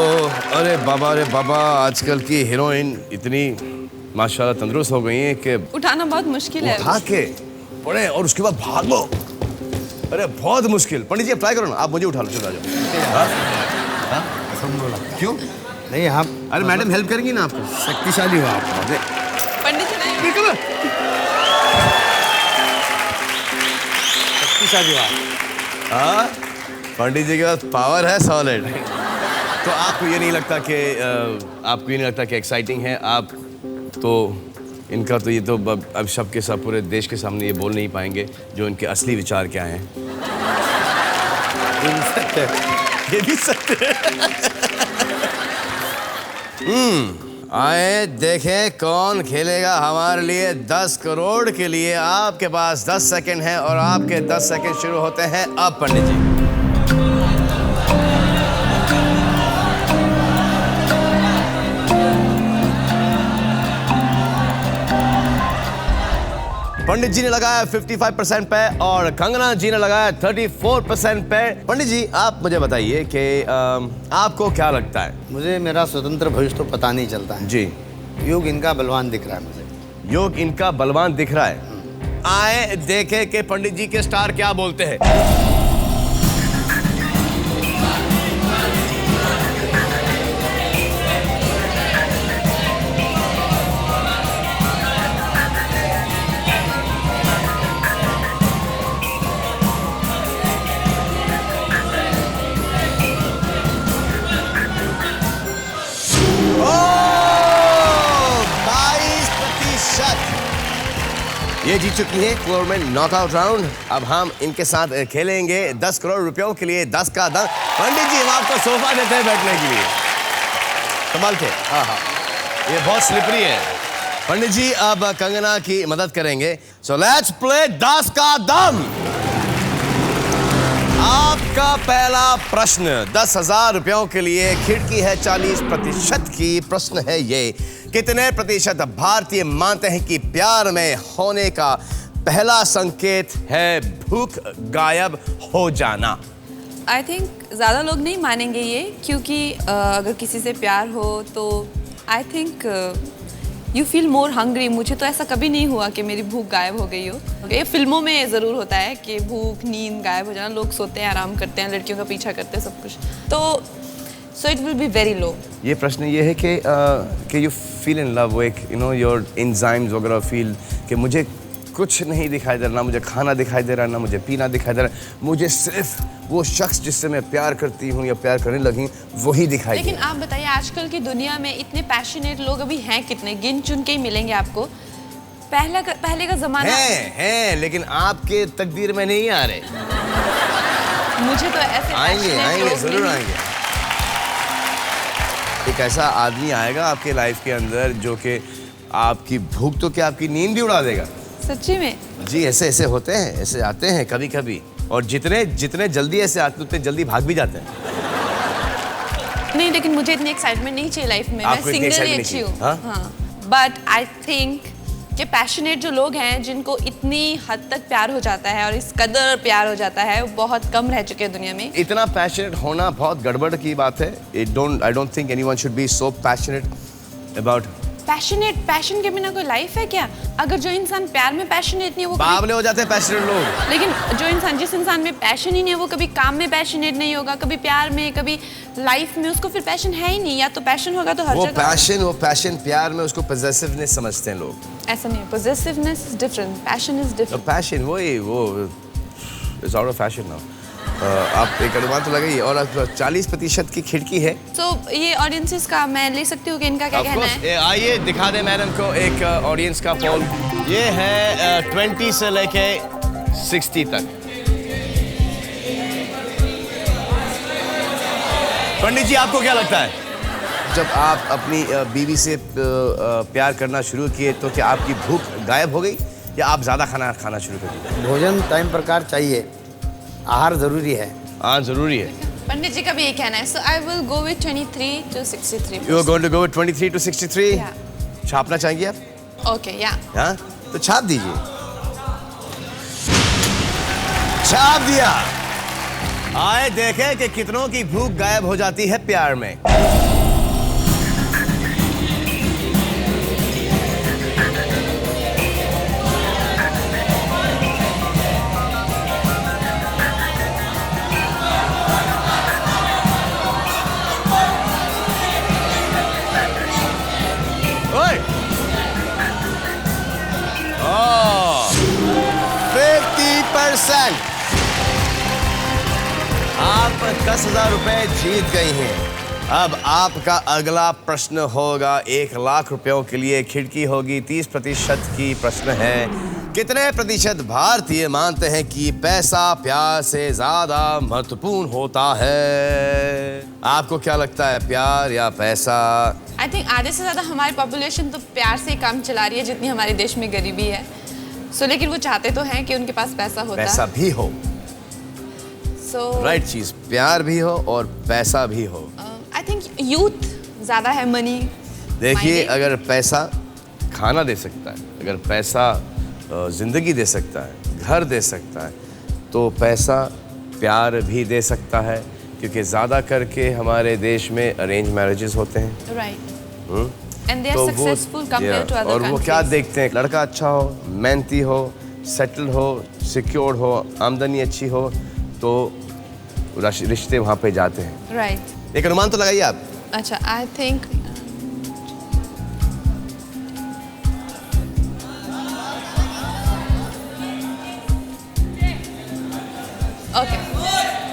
अरे बाबा, आजकल की हीरोइन इतनी माशाल्लाह तंदुरुस्त हो गई हैं कि उठाना बहुत मुश्किल है। उठा के पड़े और उसके बाद भागो। अरे बहुत मुश्किल। पंडित जी ट्राई करो ना, आप मुझे उठा लो, चलो आ जाओ। हाँ? क्यों? नहीं, आप अरे मैडम हेल्प करेंगी ना आपको? शक्तिशाली हो आप। पंडित जी नहीं, निकलो। शक्तिशाली हो आप। हाँ, पंडित जी के पास पावर है सॉलिड। तो आपको ये नहीं लगता कि एक्साइटिंग है? आप तो इनका तो ये तो अब सब के सब पूरे देश के सामने ये बोल नहीं पाएंगे जो इनके असली विचार क्या हैं। ये भी सत्य है। आए देखें कौन खेलेगा हमारे लिए 10 करोड़ के लिए। आपके पास 10 सेकंड है और आपके 10 सेकंड शुरू होते हैं अब। पंडित जी पंडित जी ने लगाया 55% पे और कंगना जी ने लगाया 34% पे। पंडित जी आप मुझे बताइए कि आपको क्या लगता है? मुझे मेरा स्वतंत्र भविष्य तो पता नहीं चलता है जी। योग इनका बलवान दिख रहा है मुझे। योग इनका बलवान दिख रहा है। आए देखे कि पंडित जी के स्टार क्या बोलते हैं। ये जीत चुकी है फ्लोर में नॉकआउट राउंड। अब हम इनके साथ खेलेंगे 10 करोड़ रुपयों के लिए 10 का 10। पंडित जी हम आपको सोफा देते हैं बैठने के लिए, संभाल के। हाँ, ये बहुत स्लिपरी है। पंडित जी अब कंगना की मदद करेंगे। सो लेट्स प्ले 10 का दम। आपका पहला प्रश्न 10,000 रुपयों के लिए खिड़की है 40% की। प्रश्न है ये, कितने प्रतिशत भारतीय मानते हैं कि प्यार में होने का पहला संकेत है भूख गायब हो जाना? आई थिंक ज़्यादा लोग नहीं मानेंगे ये, क्योंकि अगर किसी से प्यार हो तो I think you feel more hungry. मुझे तो ऐसा कभी नहीं हुआ कि मेरी भूख गायब हो गई हो। ये फिल्मों में ज़रूर होता है कि भूख नींद गायब हो जाना, लोग सोते हैं, आराम करते हैं, लड़कियों का पीछा करते हैं, सब कुछ। तो so it will be very low. ये प्रश्न ये है कि यू फील इन लव, एक योर एंजाइम्स वगैरह फील कि मुझे कुछ नहीं दिखाई दे रहा, ना मुझे खाना दिखाई दे रहा, ना मुझे पीना दिखाई दे रहा, मुझे सिर्फ वो शख्स जिससे मैं प्यार करती हूँ या प्यार करने लगी वही दिखाई दे। लेकिन आप बताइए, आजकल की दुनिया में इतने पैशनेट लोग अभी हैं कितने? गिन चुन के ही मिलेंगे आपको। पहले का जमाना हैं, लेकिन आपके तकदीर में नहीं आ रहे। मुझे तो ऐसे आएंगे passionate आएंगे लोग जरूर नहीं- आएंगे। एक ऐसा आदमी आएगा आपके लाइफ के अंदर जो कि आपकी भूख तो क्या आपकी नींद भी उड़ा देगा। सच्ची में? जी, ऐसे होते हैं, ऐसे आते हैं कभी कभी, और जितने जल्दी ऐसे आते हैं उतने जल्दी भाग भी जाते हैं। नहीं, लेकिन मुझे इतनी एक्साइटमेंट नहीं चाहिए लाइफ में। मैं आपको इतनी सिंगल ही excitement अच्छी नहीं हूँ। चाहिए, हाँ? हाँ, बट आई थिंक कि पैशनेट जो लोग हैं, जिनको इतनी हद तक प्यार हो जाता है और इस कदर प्यार हो जाता है, वो बहुत कम रह चुके हैं दुनिया में। इतना पैशनेट होना बहुत गड़बड़ की बात है। आई don't think anyone should be so passionate about. Passion के बिना कोई लाइफ है क्या? अगर जो इंसान प्यार में पैशनेट नहीं है वो बावले हो जाते हैं पैशनेट लोग। लेकिन जिस इंसान में पैशन ही नहीं है, वो कभी काम में पैशनेट नहीं होगा, कभी प्यार में, कभी लाइफ में, उसको फिर पैशन है ही नहीं। या तो पैशन होगा तो हर वो जगह। पैशन प्यार में उसको पॉजेसिवनेस समझते हैं लोग। ऐसा नहीं है, possessiveness is different, passion is different. Passion वो is out of fashion now. आप एक अनुमान तो लगाइए। और 40% की खिड़की है। तो ये ऑडियंसेस का मैं ले सकती हूँ कि इनका क्या Of कहना course, है? आइए दिखा दें मैडम को एक ऑडियंस का पोल। ये है 20 से लेके 60 तक। पंडित जी, आपको क्या लगता है, जब आप अपनी बीवी से प्यार करना शुरू किए तो क्या आपकी भूख गायब हो गई या आप ज्यादा खाना शुरू कर दिए? भोजन टाइम प्रकार चाहिए, आहार जरूरी है। हाँ, जरूरी है। पंडित जी का भी ये कहना है। So I will go with 23 to 63। You are going to go with 23 to 63? Yeah. छापना चाहेंगे आप? ओके, या। हाँ, तो छाप दीजिए। छाप दिया। आए देखें कि कितनों की भूख गायब हो जाती है प्यार में। ओए! 50%। आप 10,000 रुपए जीत गई हैं। अब आपका अगला प्रश्न होगा 1,00,000 रुपयों के लिए। खिड़की होगी 30% की। प्रश्न है, कितने प्रतिशत भारतीय मानते हैं कि पैसा प्यार से ज्यादा महत्वपूर्ण होता है? आपको क्या लगता है, प्यार या पैसा? आई थिंक आधे से ज़्यादा हमारी पॉपुलेशन तो प्यार से ही काम चला रही है, जितनी हमारे देश में गरीबी है। लेकिन वो चाहते तो हैं कि उनके पास पैसा होता। पैसा भी हो, सो राइट चीज, प्यार भी हो और पैसा भी हो। आई थिंक यूथ ज़्यादा है मनी। देखिए, अगर पैसा खाना दे सकता है, अगर पैसा जिंदगी दे सकता है, घर दे सकता है, तो पैसा प्यार भी दे सकता है। क्योंकि ज़्यादा करके हमारे देश में अरेंज मैरिजेस होते हैं। राइट। एंड दे आर तो सक्सेसफुल कंपेयर टू अदर और वो क्या देखते हैं, लड़का अच्छा हो, मेहनती हो, सेटल हो, सिक्योर्ड हो, आमदनी अच्छी हो, तो रिश्ते वहाँ पे जाते हैं। राइट। एक अनुमान तो लगाइए आप। अच्छा, आई थिंक ओके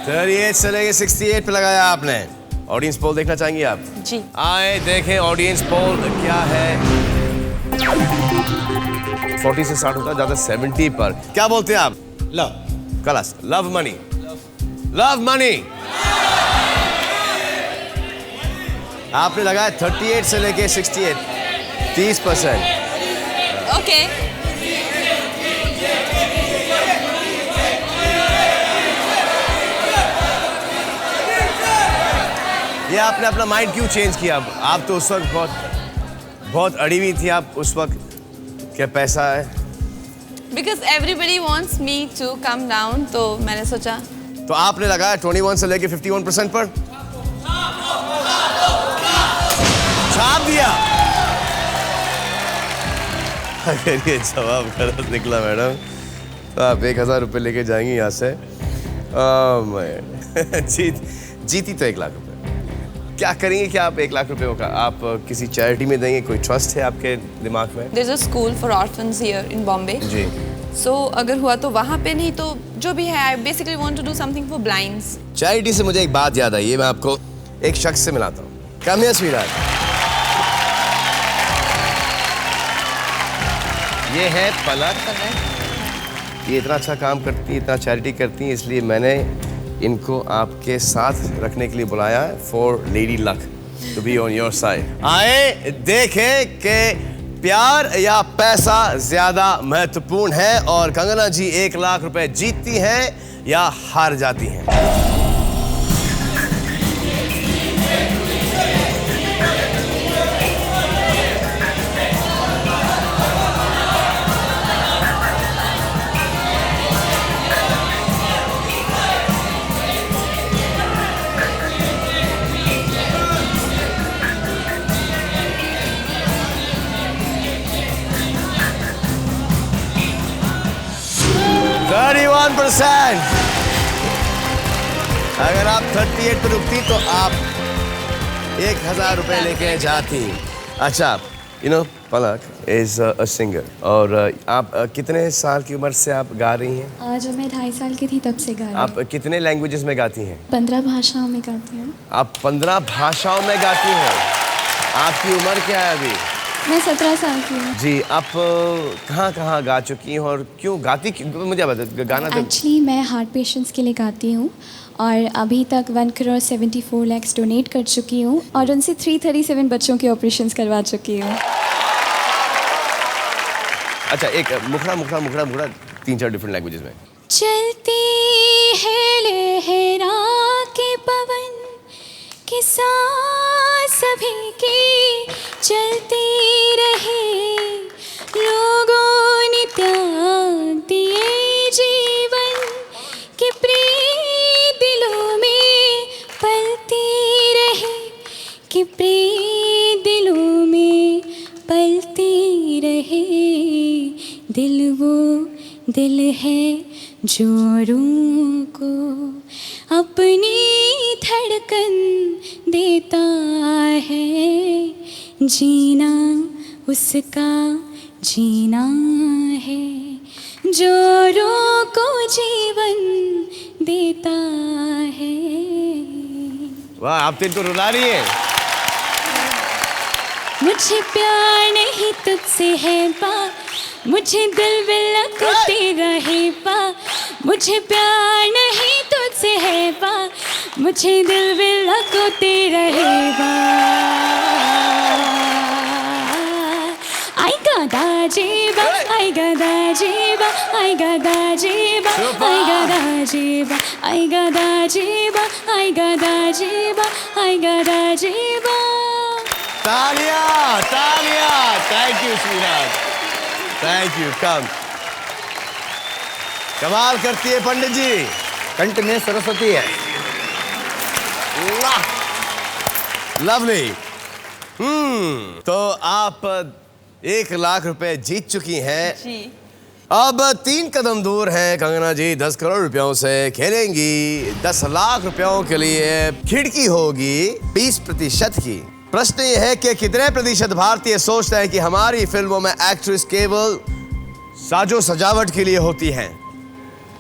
38 से लेके 68 पे लगाया आपने। ऑडियंस पोल देखना चाहेंगे आप? जी। आए देखें ऑडियंस पोल क्या है। 40 से 60 होता है, ज्यादा 70 पर। क्या बोलते हैं आप? Love. Class, love money, love money. आपने लगाया 38 से लेके 68, 30%। ओके। आपने अपना माइंड क्यों चेंज किया? आप तो उस वक्त बहुत अड़ी हुई थी आप उस वक्त, क्या पैसा है? Because everybody wants me to come down, तो मैंने सोचा। तो आपने लगाया 21 से लेके 51% पर, छाप दिया। अगर ये जवाब गलत निकला मैडम तो आप 1000 रुपये लेके जाएंगी यहाँ से। जीती तो 1 लाख रुपए। क्या करेंगे? क्या आप 1 लाख रुपए का आप किसी चैरिटी में देंगे? कोई ट्रस्ट है आपके दिमाग में? There is a school for orphans here in Bombay. जी। सो अगर हुआ तो वहाँ पे, नहीं तो जो भी है, I basically want to do something for blinds. Charity से मुझे एक बात याद आई है, मैं आपको एक शख्स से मिलाता हूँ। Come here sweetheart. ये है पलक। ये इतना अच्छा काम करती है, इतना चैरिटी करती है, इसलिए मैंने इनको आपके साथ रखने के लिए बुलाया है, for lady luck to be on your side. आए देखें कि प्यार या पैसा ज्यादा महत्वपूर्ण है और कंगना जी 1 लाख रुपए जीतती हैं या हार जाती हैं। अगर आप 38 पर रुकती तो आप 1000 रुपए लेके जाती। अच्छा, पलक इज अ सिंगर और आप कितने साल की उम्र से आप गा रही हैं? जब मैं 2.5 साल की थी तब से गा रही हूँ। आप कितने लैंग्वेजेस में गाती हैं? 15 भाषाओं में गाती हूँ। आप 15 भाषाओं में गाती हैं। आपकी उम्र क्या है अभी? मैं 17 साल की हूँ। जी, आप कहाँ गा चुकी हैं और क्यों गाती? मुझे बता, गाना तो एक्चुअली मैं हार्ट पेशेंट्स के लिए गाती हूँ और अभी तक 1,74 लाख डोनेट कर चुकी हूँ और उनसे 337 बच्चों के ऑपरेशंस करवा चुकी हूँ। अच्छा, एक मुखड़ा 3-4 डिफरेंट लैंग्वेजेस में। चलती है लहरा के पवन के साथ सभी की चलती रहे, लोगों ने त्याग दिए जीवन के प्रिय दिलों में पलती रहे, कि प्रिय दिलों में पलती रहे। दिल वो दिल है जो रूह को अपनी धड़कन देता है, जीना उसका जीना है, जो रूह को जीवन देता है। वाह, आप तो इनको रुला रही हैं। मुझे प्यार नहीं तुझसे है पा, मुझे दिल विला को तेरा है पा, मुझे प्यार नहीं तुझसे है पा, मुझे दिल विला को तेरा है पा। आएगा दाजेबा, आएगा दाजेबा, आएगा दाजेबा, आएगा दाजेबा, आएगा दाजेबा, आएगा दाजेबा, आएगा दाजेबा। तालियां, thank you Shriraj, thank you. कमाल करती है पंडित जी, कंठ में सरस्वती है। लवली। तो आप 1 लाख रुपए जीत चुकी हैं जी। अब 3 कदम दूर है कंगना जी 10 करोड़ रुपयों से खेलेंगी 10 लाख रुपयों के लिए। खिड़की होगी 20% की। प्रश्न ये है कि कितने प्रतिशत भारतीय सोचते हैं कि हमारी फिल्मों में एक्ट्रेस केवल साजो सजावट के लिए होती हैं?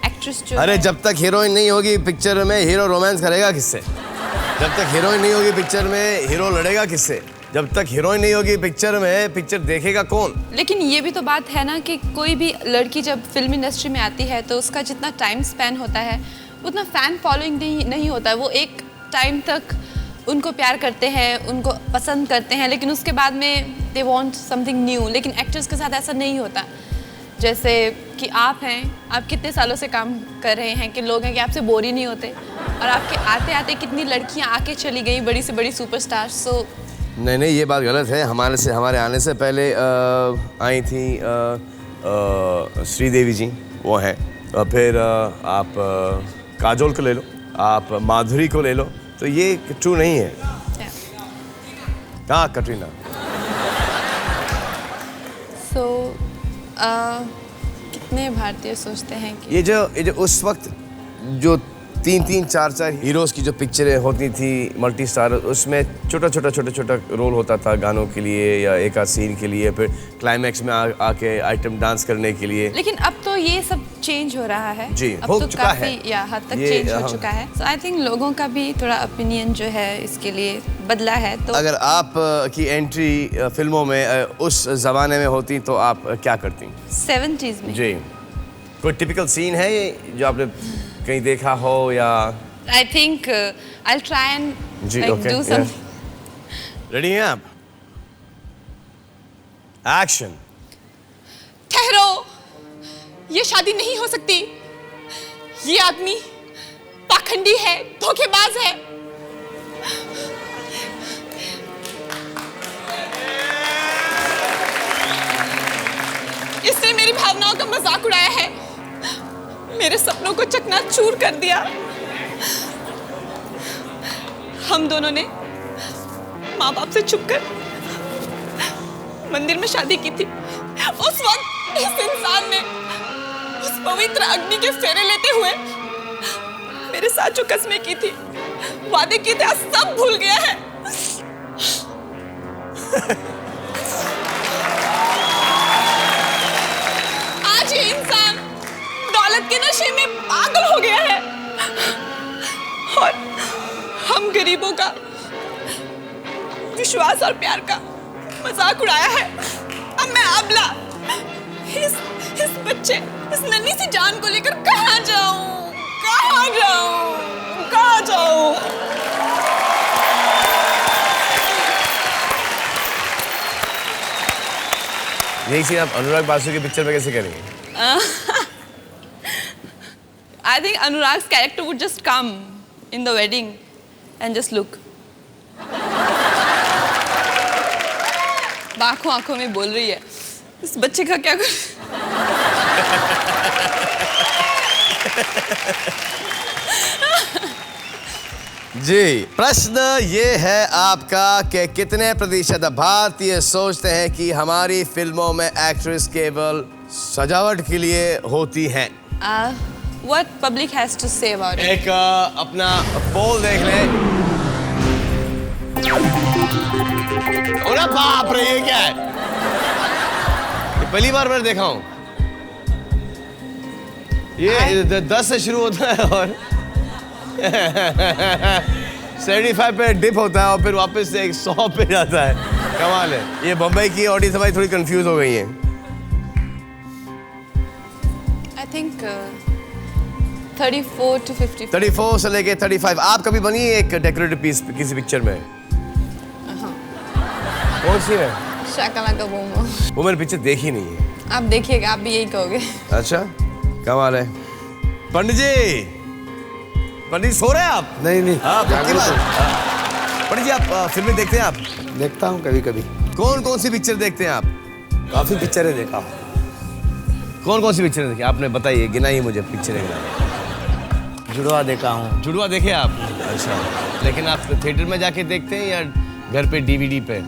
एक्ट्रेस जो अरे है, जब तक हीरोइन नहीं होगी पिक्चर में हीरो रोमांस करेगा किससे? जब तक हीरोइन नहीं होगी पिक्चर में हीरो लड़ेगा किससे? जब तक हीरोइन नहीं होगी पिक्चर में पिक्चर देखेगा कौन? लेकिन ये भी तो बात है ना कि कोई भी लड़की जब फिल्म इंडस्ट्री में आती है तो उसका जितना टाइम स्पेन होता है उतना फैन फॉलोइंग नहीं होता है। वो एक टाइम तक उनको प्यार करते हैं, उनको पसंद करते हैं, लेकिन उसके बाद में दे वांट समथिंग न्यू। लेकिन एक्टर्स के साथ ऐसा नहीं होता। जैसे कि आप हैं, आप कितने सालों से काम कर रहे हैं कि लोग हैं कि आपसे बोर ही नहीं होते, और आपके आते आते कितनी लड़कियां आके चली गई, बड़ी से बड़ी सुपरस्टार। सो नहीं, ये बात गलत है। हमारे आने से पहले आई थी श्रीदेवी जी, वो हैं। और फिर आप काजोल को ले लो, आप माधुरी को ले लो, तो ये ट्रू नहीं है। हाँ, कटरीना। सो कितने भारतीय सोचते हैं कि ये जो उस वक्त जो 3-4 हीरोज़ की जो पिक्चरें होती थी मल्टी स्टार, उसमें छोटा रोल होता था गानों के लिए या एक आध सीन के लिए, फिर क्लाइमैक्स में आके आइटम डांस करने के लिए। लेकिन अब तो ये सब चेंज हो रहा है जी, अब हो तो चुका काफी है। या हद तक ये, चेंज हो चुका है। सो आई थिंक लोगों का भी थोड़ा ओपिनियन जो है इसके लिए बदला है। तो अगर आप की एंट्री फिल्मों में उस जमाने में होती तो आप क्या करती? 70s में जी, कोई टिपिकल सीन है ये जो आपने कहीं देखा हो या? I think I try and जी, ओके, डू सम। रेडी हैं आप? एक्शन। ठहरो, ये शादी नहीं हो सकती। ये आदमी पाखंडी है, धोखेबाज है। इसने मेरी भावनाओं का मजाक उड़ाया है, मेरे सपनों को चकनाचूर कर दिया। हम दोनों ने माँ बाप से छुपकर मंदिर में शादी की थी। उस वक्त इस इंसान ने उस पवित्र अग्नि के फेरे लेते हुए मेरे साथ जो कस्में की थी, वादे किए थे, आज सब भूल गया है। आज ये इंसान दौलत के नशे में पागल हो गया है और हम गरीबों का विश्वास और प्यार का मजाक उड़ाया है। अब मैं अबला इस बच्चे, इस नन्ही सी जान को लेकर कहाँ जाऊं, कहाँ जाऊं, कहाँ जाऊं? यही सीन आप अनुराग बासु की पिक्चर में कैसे करेंगे? I think Anurag's character would just come in the wedding and just look. आंखों आंखों में बोल रही है, इस बच्चे का क्या कर? जी, प्रश्न ये है आपका कि कितने प्रतिशत भारतीय सोचते हैं कि हमारी फिल्मों में एक्ट्रेस केवल सजावट के लिए होती हैं? What public has to say about it? एक अपना पोल देख लें। अरे बाप रे, ये क्या है? ये पहली बार मैंने देखा हूँ। ये 10 से शुरू होता है और 75 पे डिप होता है और फिर वापस से 100 पे जाता है। कमाल है। ये बम्बई की ऑडियंस हमारी थोड़ी कंफ्यूज हो गई है। I think 34 to 54. 34 से लेके 35। आप कभी बनी है एक डेकोरेटिव पीस किसी पिक्चर में? कौन सी है? Shakalaka boom boom. वो मैंने पिक्चर देखी नहीं है। आप देखिएगा, आप भी यही कहोगे। अच्छा, कमाल है। पंडित जी, पंडित सो रहे हैं आप? नहीं हाँ, पक्की बात। पंडित जी, आप फिल्में देखते हैं? आप देखता हूँ कभी कभी। कौन सी पिक्चर देखते हैं आप? काफ़ी पिक्चरें देखा हूँ। कौन सी पिक्चर देखी? आपने बताइए, गिनाइए मुझे पिक्चरें गिनाइए। जुड़वा देखा हूँ। जुड़वा देखे आप? अच्छा, लेकिन आप थिएटर में जाके देखते हैं या घर पे डीवीडी पे?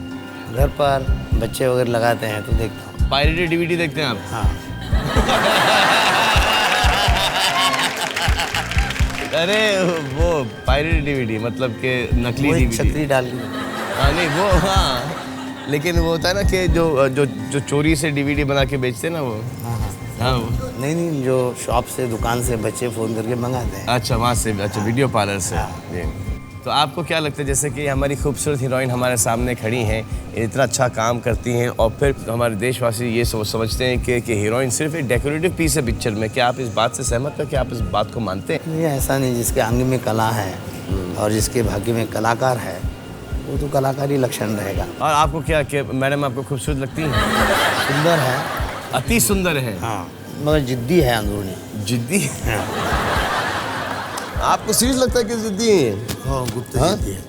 घर पर बच्चे वगैरह लगाते हैं तो देखता हूँ। पायरेटेड डीवीडी देखते हैं आप? हाँ। अरे वो पायरेटेड डीवीडी मतलब कि नकली वो एक डीवीडी। छतरी डाल दी। हाँ, नहीं वो, हाँ, लेकिन वो होता है ना कि जो चोरी से डीवीडी बना के बेचते हैं ना वो। हाँ नहीं, जो शॉप से, दुकान से बच्चे फ़ोन करके मंगाते हैं। अच्छा, वहाँ से, अच्छा, वीडियो पार्लर से। जी। तो आपको क्या लगता है, जैसे कि हमारी खूबसूरत हीरोइन हमारे सामने खड़ी हैं, इतना अच्छा काम करती हैं और फिर हमारे देशवासी ये समझते हैं कि हीरोइन सिर्फ एक डेकोरेटिव पीस है पिक्चर में। क्या आप इस बात से सहमत हैं? क्या आप इस बात को मानते हैं? ये ऐसा नहीं, जिसके अंग में कला है और जिसके भाग्य में कलाकार है, वो तो कलाकारी लक्षण रहेगा। और आपको क्या मैडम आपको खूबसूरत लगती हैं? सुंदर है, अति सुंदर है। हाँ, मगर जिद्दी है अंदरूनी। जिद्दी है। आपको सीरियस लगता है कि जिद्दी है? हाँ, गुप्त हाँ? जिद्दी है।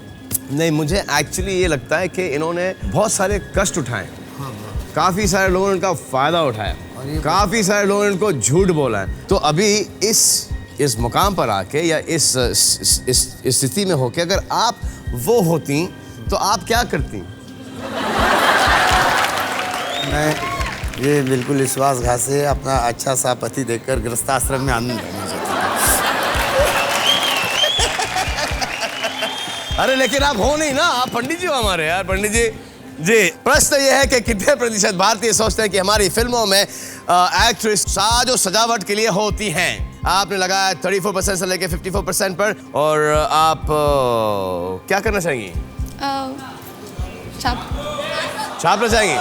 नहीं, मुझे एक्चुअली ये लगता है कि इन्होंने बहुत सारे कष्ट उठाए, काफ़ी सारे लोगों ने इनका फ़ायदा उठाया, काफ़ी सारे लोगों ने इनको झूठ बोला है। तो अभी इस मुकाम पर आके या इस स्थिति में होके अगर आप वो होती तो आप क्या करती? मैं ये बिल्कुल विश्वासघात से अपना अच्छा सा पति देखकर गृहस्थाश्रम में आनंद लेना चाहता अरे लेकिन आप हो नहीं ना, आप पंडित जी हो हमारे यार। पंडित जी जी, प्रश्न ये है कि कितने प्रतिशत भारतीय सोचते हैं कि हमारी फिल्मों में एक्ट्रेस साज और सजावट के लिए होती हैं? आपने लगाया 34% से लेके 54% पर। और आप क्या करना चाहेंगी? छापना चाहेंगी?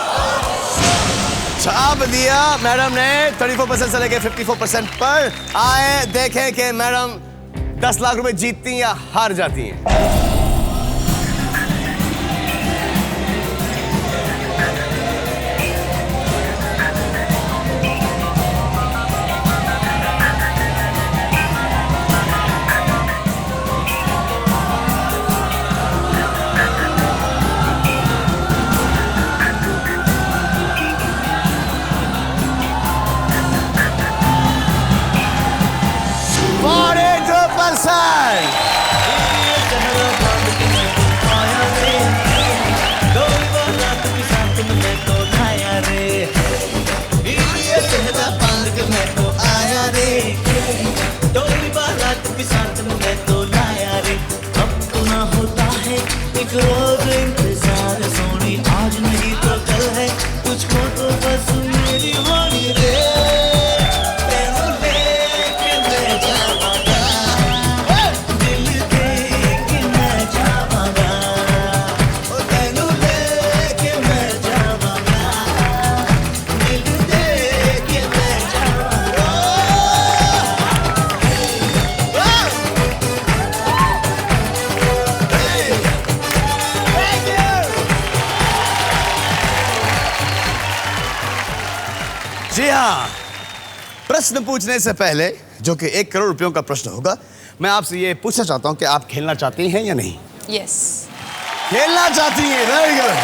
छाप दिया मैडम ने 34% से लेके 54% पर। आए देखें कि मैडम 10 लाख रुपए जीतती या हार जाती हैं। रोज इंतजार सोनी, आज नहीं तो कल है, तुझको तो बस मेरी वाणी रे। तेनू लेके मैं जावांगा, दिल दे के मैं जावांगा, तेनू लेके मैं जावांगा, दिल दे के मैं जावांगा। जी हाँ, प्रश्न पूछने से पहले, जो कि 1 करोड़ रुपयों का प्रश्न होगा, मैं आपसे ये पूछना चाहता हूँ कि आप खेलना चाहती हैं या नहीं? यस। खेलना चाहती हैं, वेरी गुड।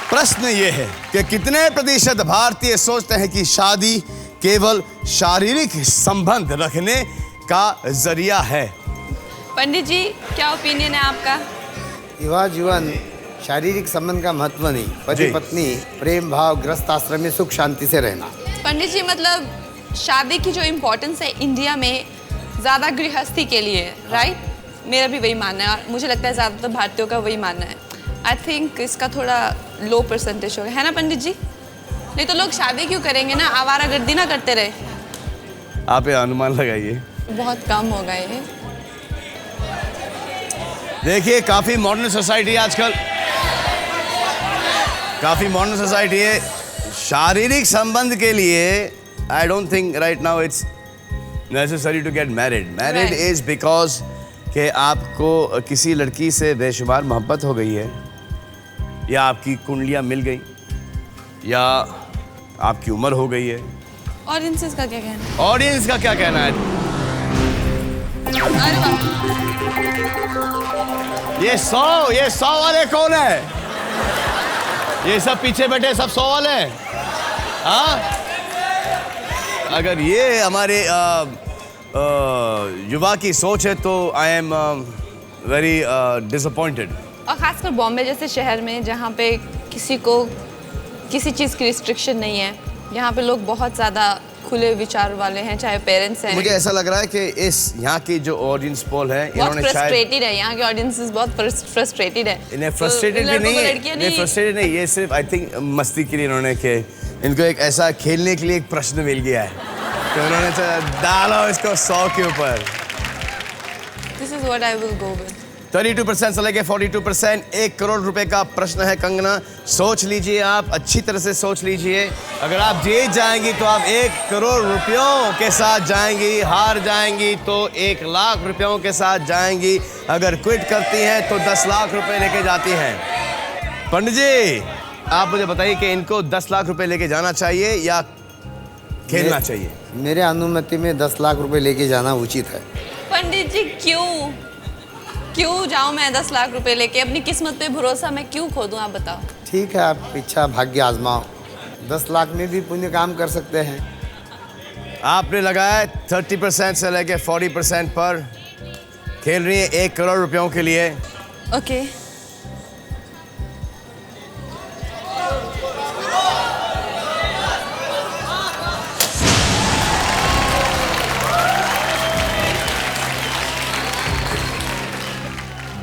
प्रश्न ये है कि कितने प्रतिशत भारतीय सोचते हैं कि शादी केवल शारीरिक संबंध रखने का जरिया है? पंडित जी, क्या ओपिनियन है आपका? विवाह जीवन शारीरिक संबंध का महत्व नहीं, पति जी। पत्नी प्रेम भाव गृहस्थ आश्रम में सुख शांति से रहना। पंडित जी, मतलब शादी की जो इम्पोर्टेंस है इंडिया में ज़्यादा गृहस्थी के लिए, राइट? मेरा भी वही मानना है और मुझे लगता है ज़्यादातर भारतीयों का वही मानना है। आई थिंक इसका थोड़ा लो परसेंटेज होगा, है ना पंडित जी? नहीं तो लोग शादी क्यों करेंगे ना, आवारागर्दी ना करते रहे। आप ये अनुमान लगाइए। बहुत कम होगा ये। देखिए, काफी मॉडर्न सोसाइटी आजकल, काफी मॉडर्न सोसाइटी है। शारीरिक संबंध के लिए I don't think right now it's necessary to get married. Married is because कि आपको किसी लड़की से बेशुमार मोहब्बत हो गई है, या आपकी कुंडलियां मिल गई, या आपकी उम्र हो गई है। ऑडियंसेस का क्या कहना है? ऑडियंस का क्या कहना है? अरे वाह, ये 100 वाले कौन है? ये सब पीछे बैठे सब 100 वाले हैं? हाँ, अगर ये हमारे युवा की सोच है तो आई एम वेरी डिसअपॉइंटेड। और खासकर बॉम्बे जैसे शहर में जहाँ पे किसी को किसी चीज़ की रिस्ट्रिक्शन नहीं है, यहाँ पे लोग बहुत ज़्यादा खुले विचार वाले हैं, चाहे पेरेंट्स हैं। मुझे ऐसा लग रहा है कि इस यहाँ की जो ऑडियंस पोल है, बहुत इन्होंने शायद फ्रस्ट्रेटेड है, यहाँ के ऑडियंसेस बहुत फ्रस्ट्रेटेड है। इन्हें फ्रस्ट्रेटेड भी नहीं है, इन्हें फ्रस्ट्रेटेड नहीं, ये सिर्फ आई थिंक मस्ती के लिए इन्होंने कि इनको एक ऐसा खेलने के लिए एक प्रश्न मिल गया है तो उन्होंने डाला इसको 100 के ऊपर। This is what I will go with. 32% से लेके 42%। 1 करोड़ रुपए का प्रश्न है कंगना, सोच लीजिए, आप अच्छी तरह से सोच लीजिए। अगर आप जीत जाएंगी तो आप 1 करोड़ रुपयों के साथ जाएंगी, हार जाएंगी तो 1 लाख रुपयों के साथ जाएंगी, अगर क्विट करती हैं तो 10 लाख रुपए लेके जाती हैं। पंडित जी, आप मुझे बताइए कि इनको 10 लाख रुपए लेके जाना चाहिए या खेलना चाहिए? मेरे अनुमति में 10 लाख रुपए लेके जाना उचित है। पंडित जी क्यों जाऊं मैं 10 लाख रुपए लेके? अपनी किस्मत पे भरोसा मैं क्यों खो दूं? आप बताओ। ठीक है, आप इच्छा भाग्य आजमाओ। 10 लाख में भी पुण्य काम कर सकते हैं। आपने लगाया 30% से लेके 40% पर। खेल रही है 1 करोड़ रुपयों के लिए। ओके।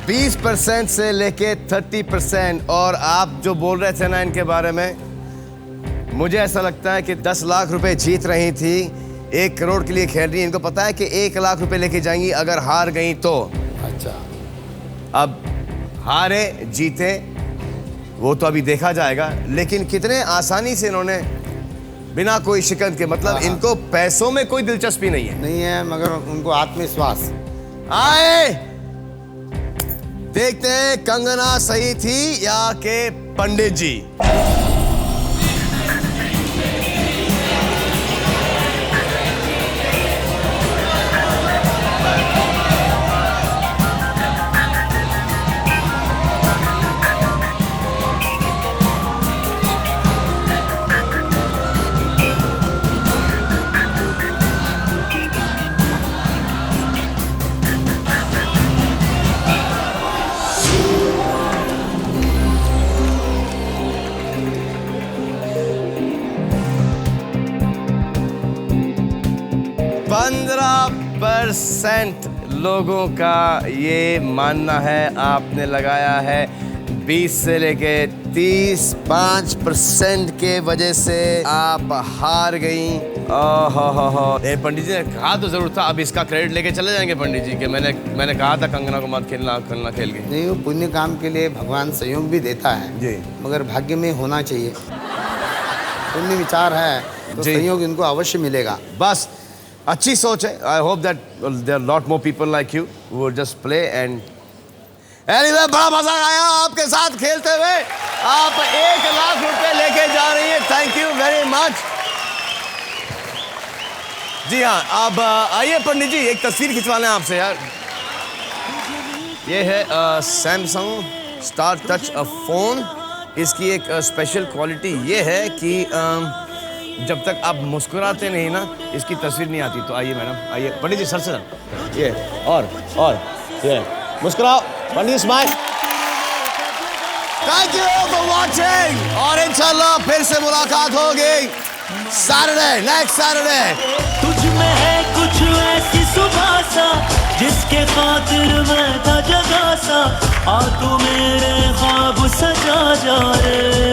बीस 20% से लेके 30%। और आप जो बोल रहे थे ना इनके बारे में, मुझे ऐसा लगता है कि 10 लाख रुपए जीत रही थी, 1 करोड़ के लिए खेल रही है। इनको पता है कि 1 लाख रुपए लेके जाएंगी अगर हार गई तो। अच्छा, अब हारे जीते वो तो अभी देखा जाएगा, लेकिन कितने आसानी से इन्होंने बिना कोई शिकन के, मतलब इनको पैसों में कोई दिलचस्पी नहीं है, मगर उनको आत्मविश्वास। आए देखते हैं कंगना सही थी या के पंडित जी। % लोगों का ये मानना है, आपने लगाया है 20 से लेके 35% के वजह से आप हार गई। पंडित जी ने कहा तो जरूर था, अब इसका क्रेडिट लेके चले जाएंगे पंडित जी के मैंने कहा था कंगना को मत खेलना खेल गई। नहीं, वो पुण्य काम के लिए भगवान सहयोग भी देता है जी, मगर भाग्य में होना चाहिए। पुण्य विचार है तो सहयोग इनको अवश्य मिलेगा। बस अच्छी सोच है। I hope that there are lot more people like you who would just play and anyway, बड़ा मजा आया आपके साथ खेलते हुए। आप 1 लाख रुपए लेके जा रही हैं। Thank you very much. जी हाँ, अब आइए पंडित जी, एक तस्वीर खिंचवाना है आपसे यार। ये है सैमसंग स्टार टच फोन। इसकी एक स्पेशल क्वालिटी ये है कि जब तक आप मुस्कुराते नहीं ना, इसकी तस्वीर नहीं आती। तो आइए मैडम, आइए पंडित जी, सर से सर, ये और ये मुस्कुराओ Pandit, smile. Thank you for watching, और इंशाल्लाह फिर से मुलाकात होगी सैटरडे, नेक्स्ट सैटरडे। तुझ में है कुछ ऐसी सुबह सा, जिसके खातिर मैं था जगा सा, आ तू मेरे ख्वाब सजा जा रे।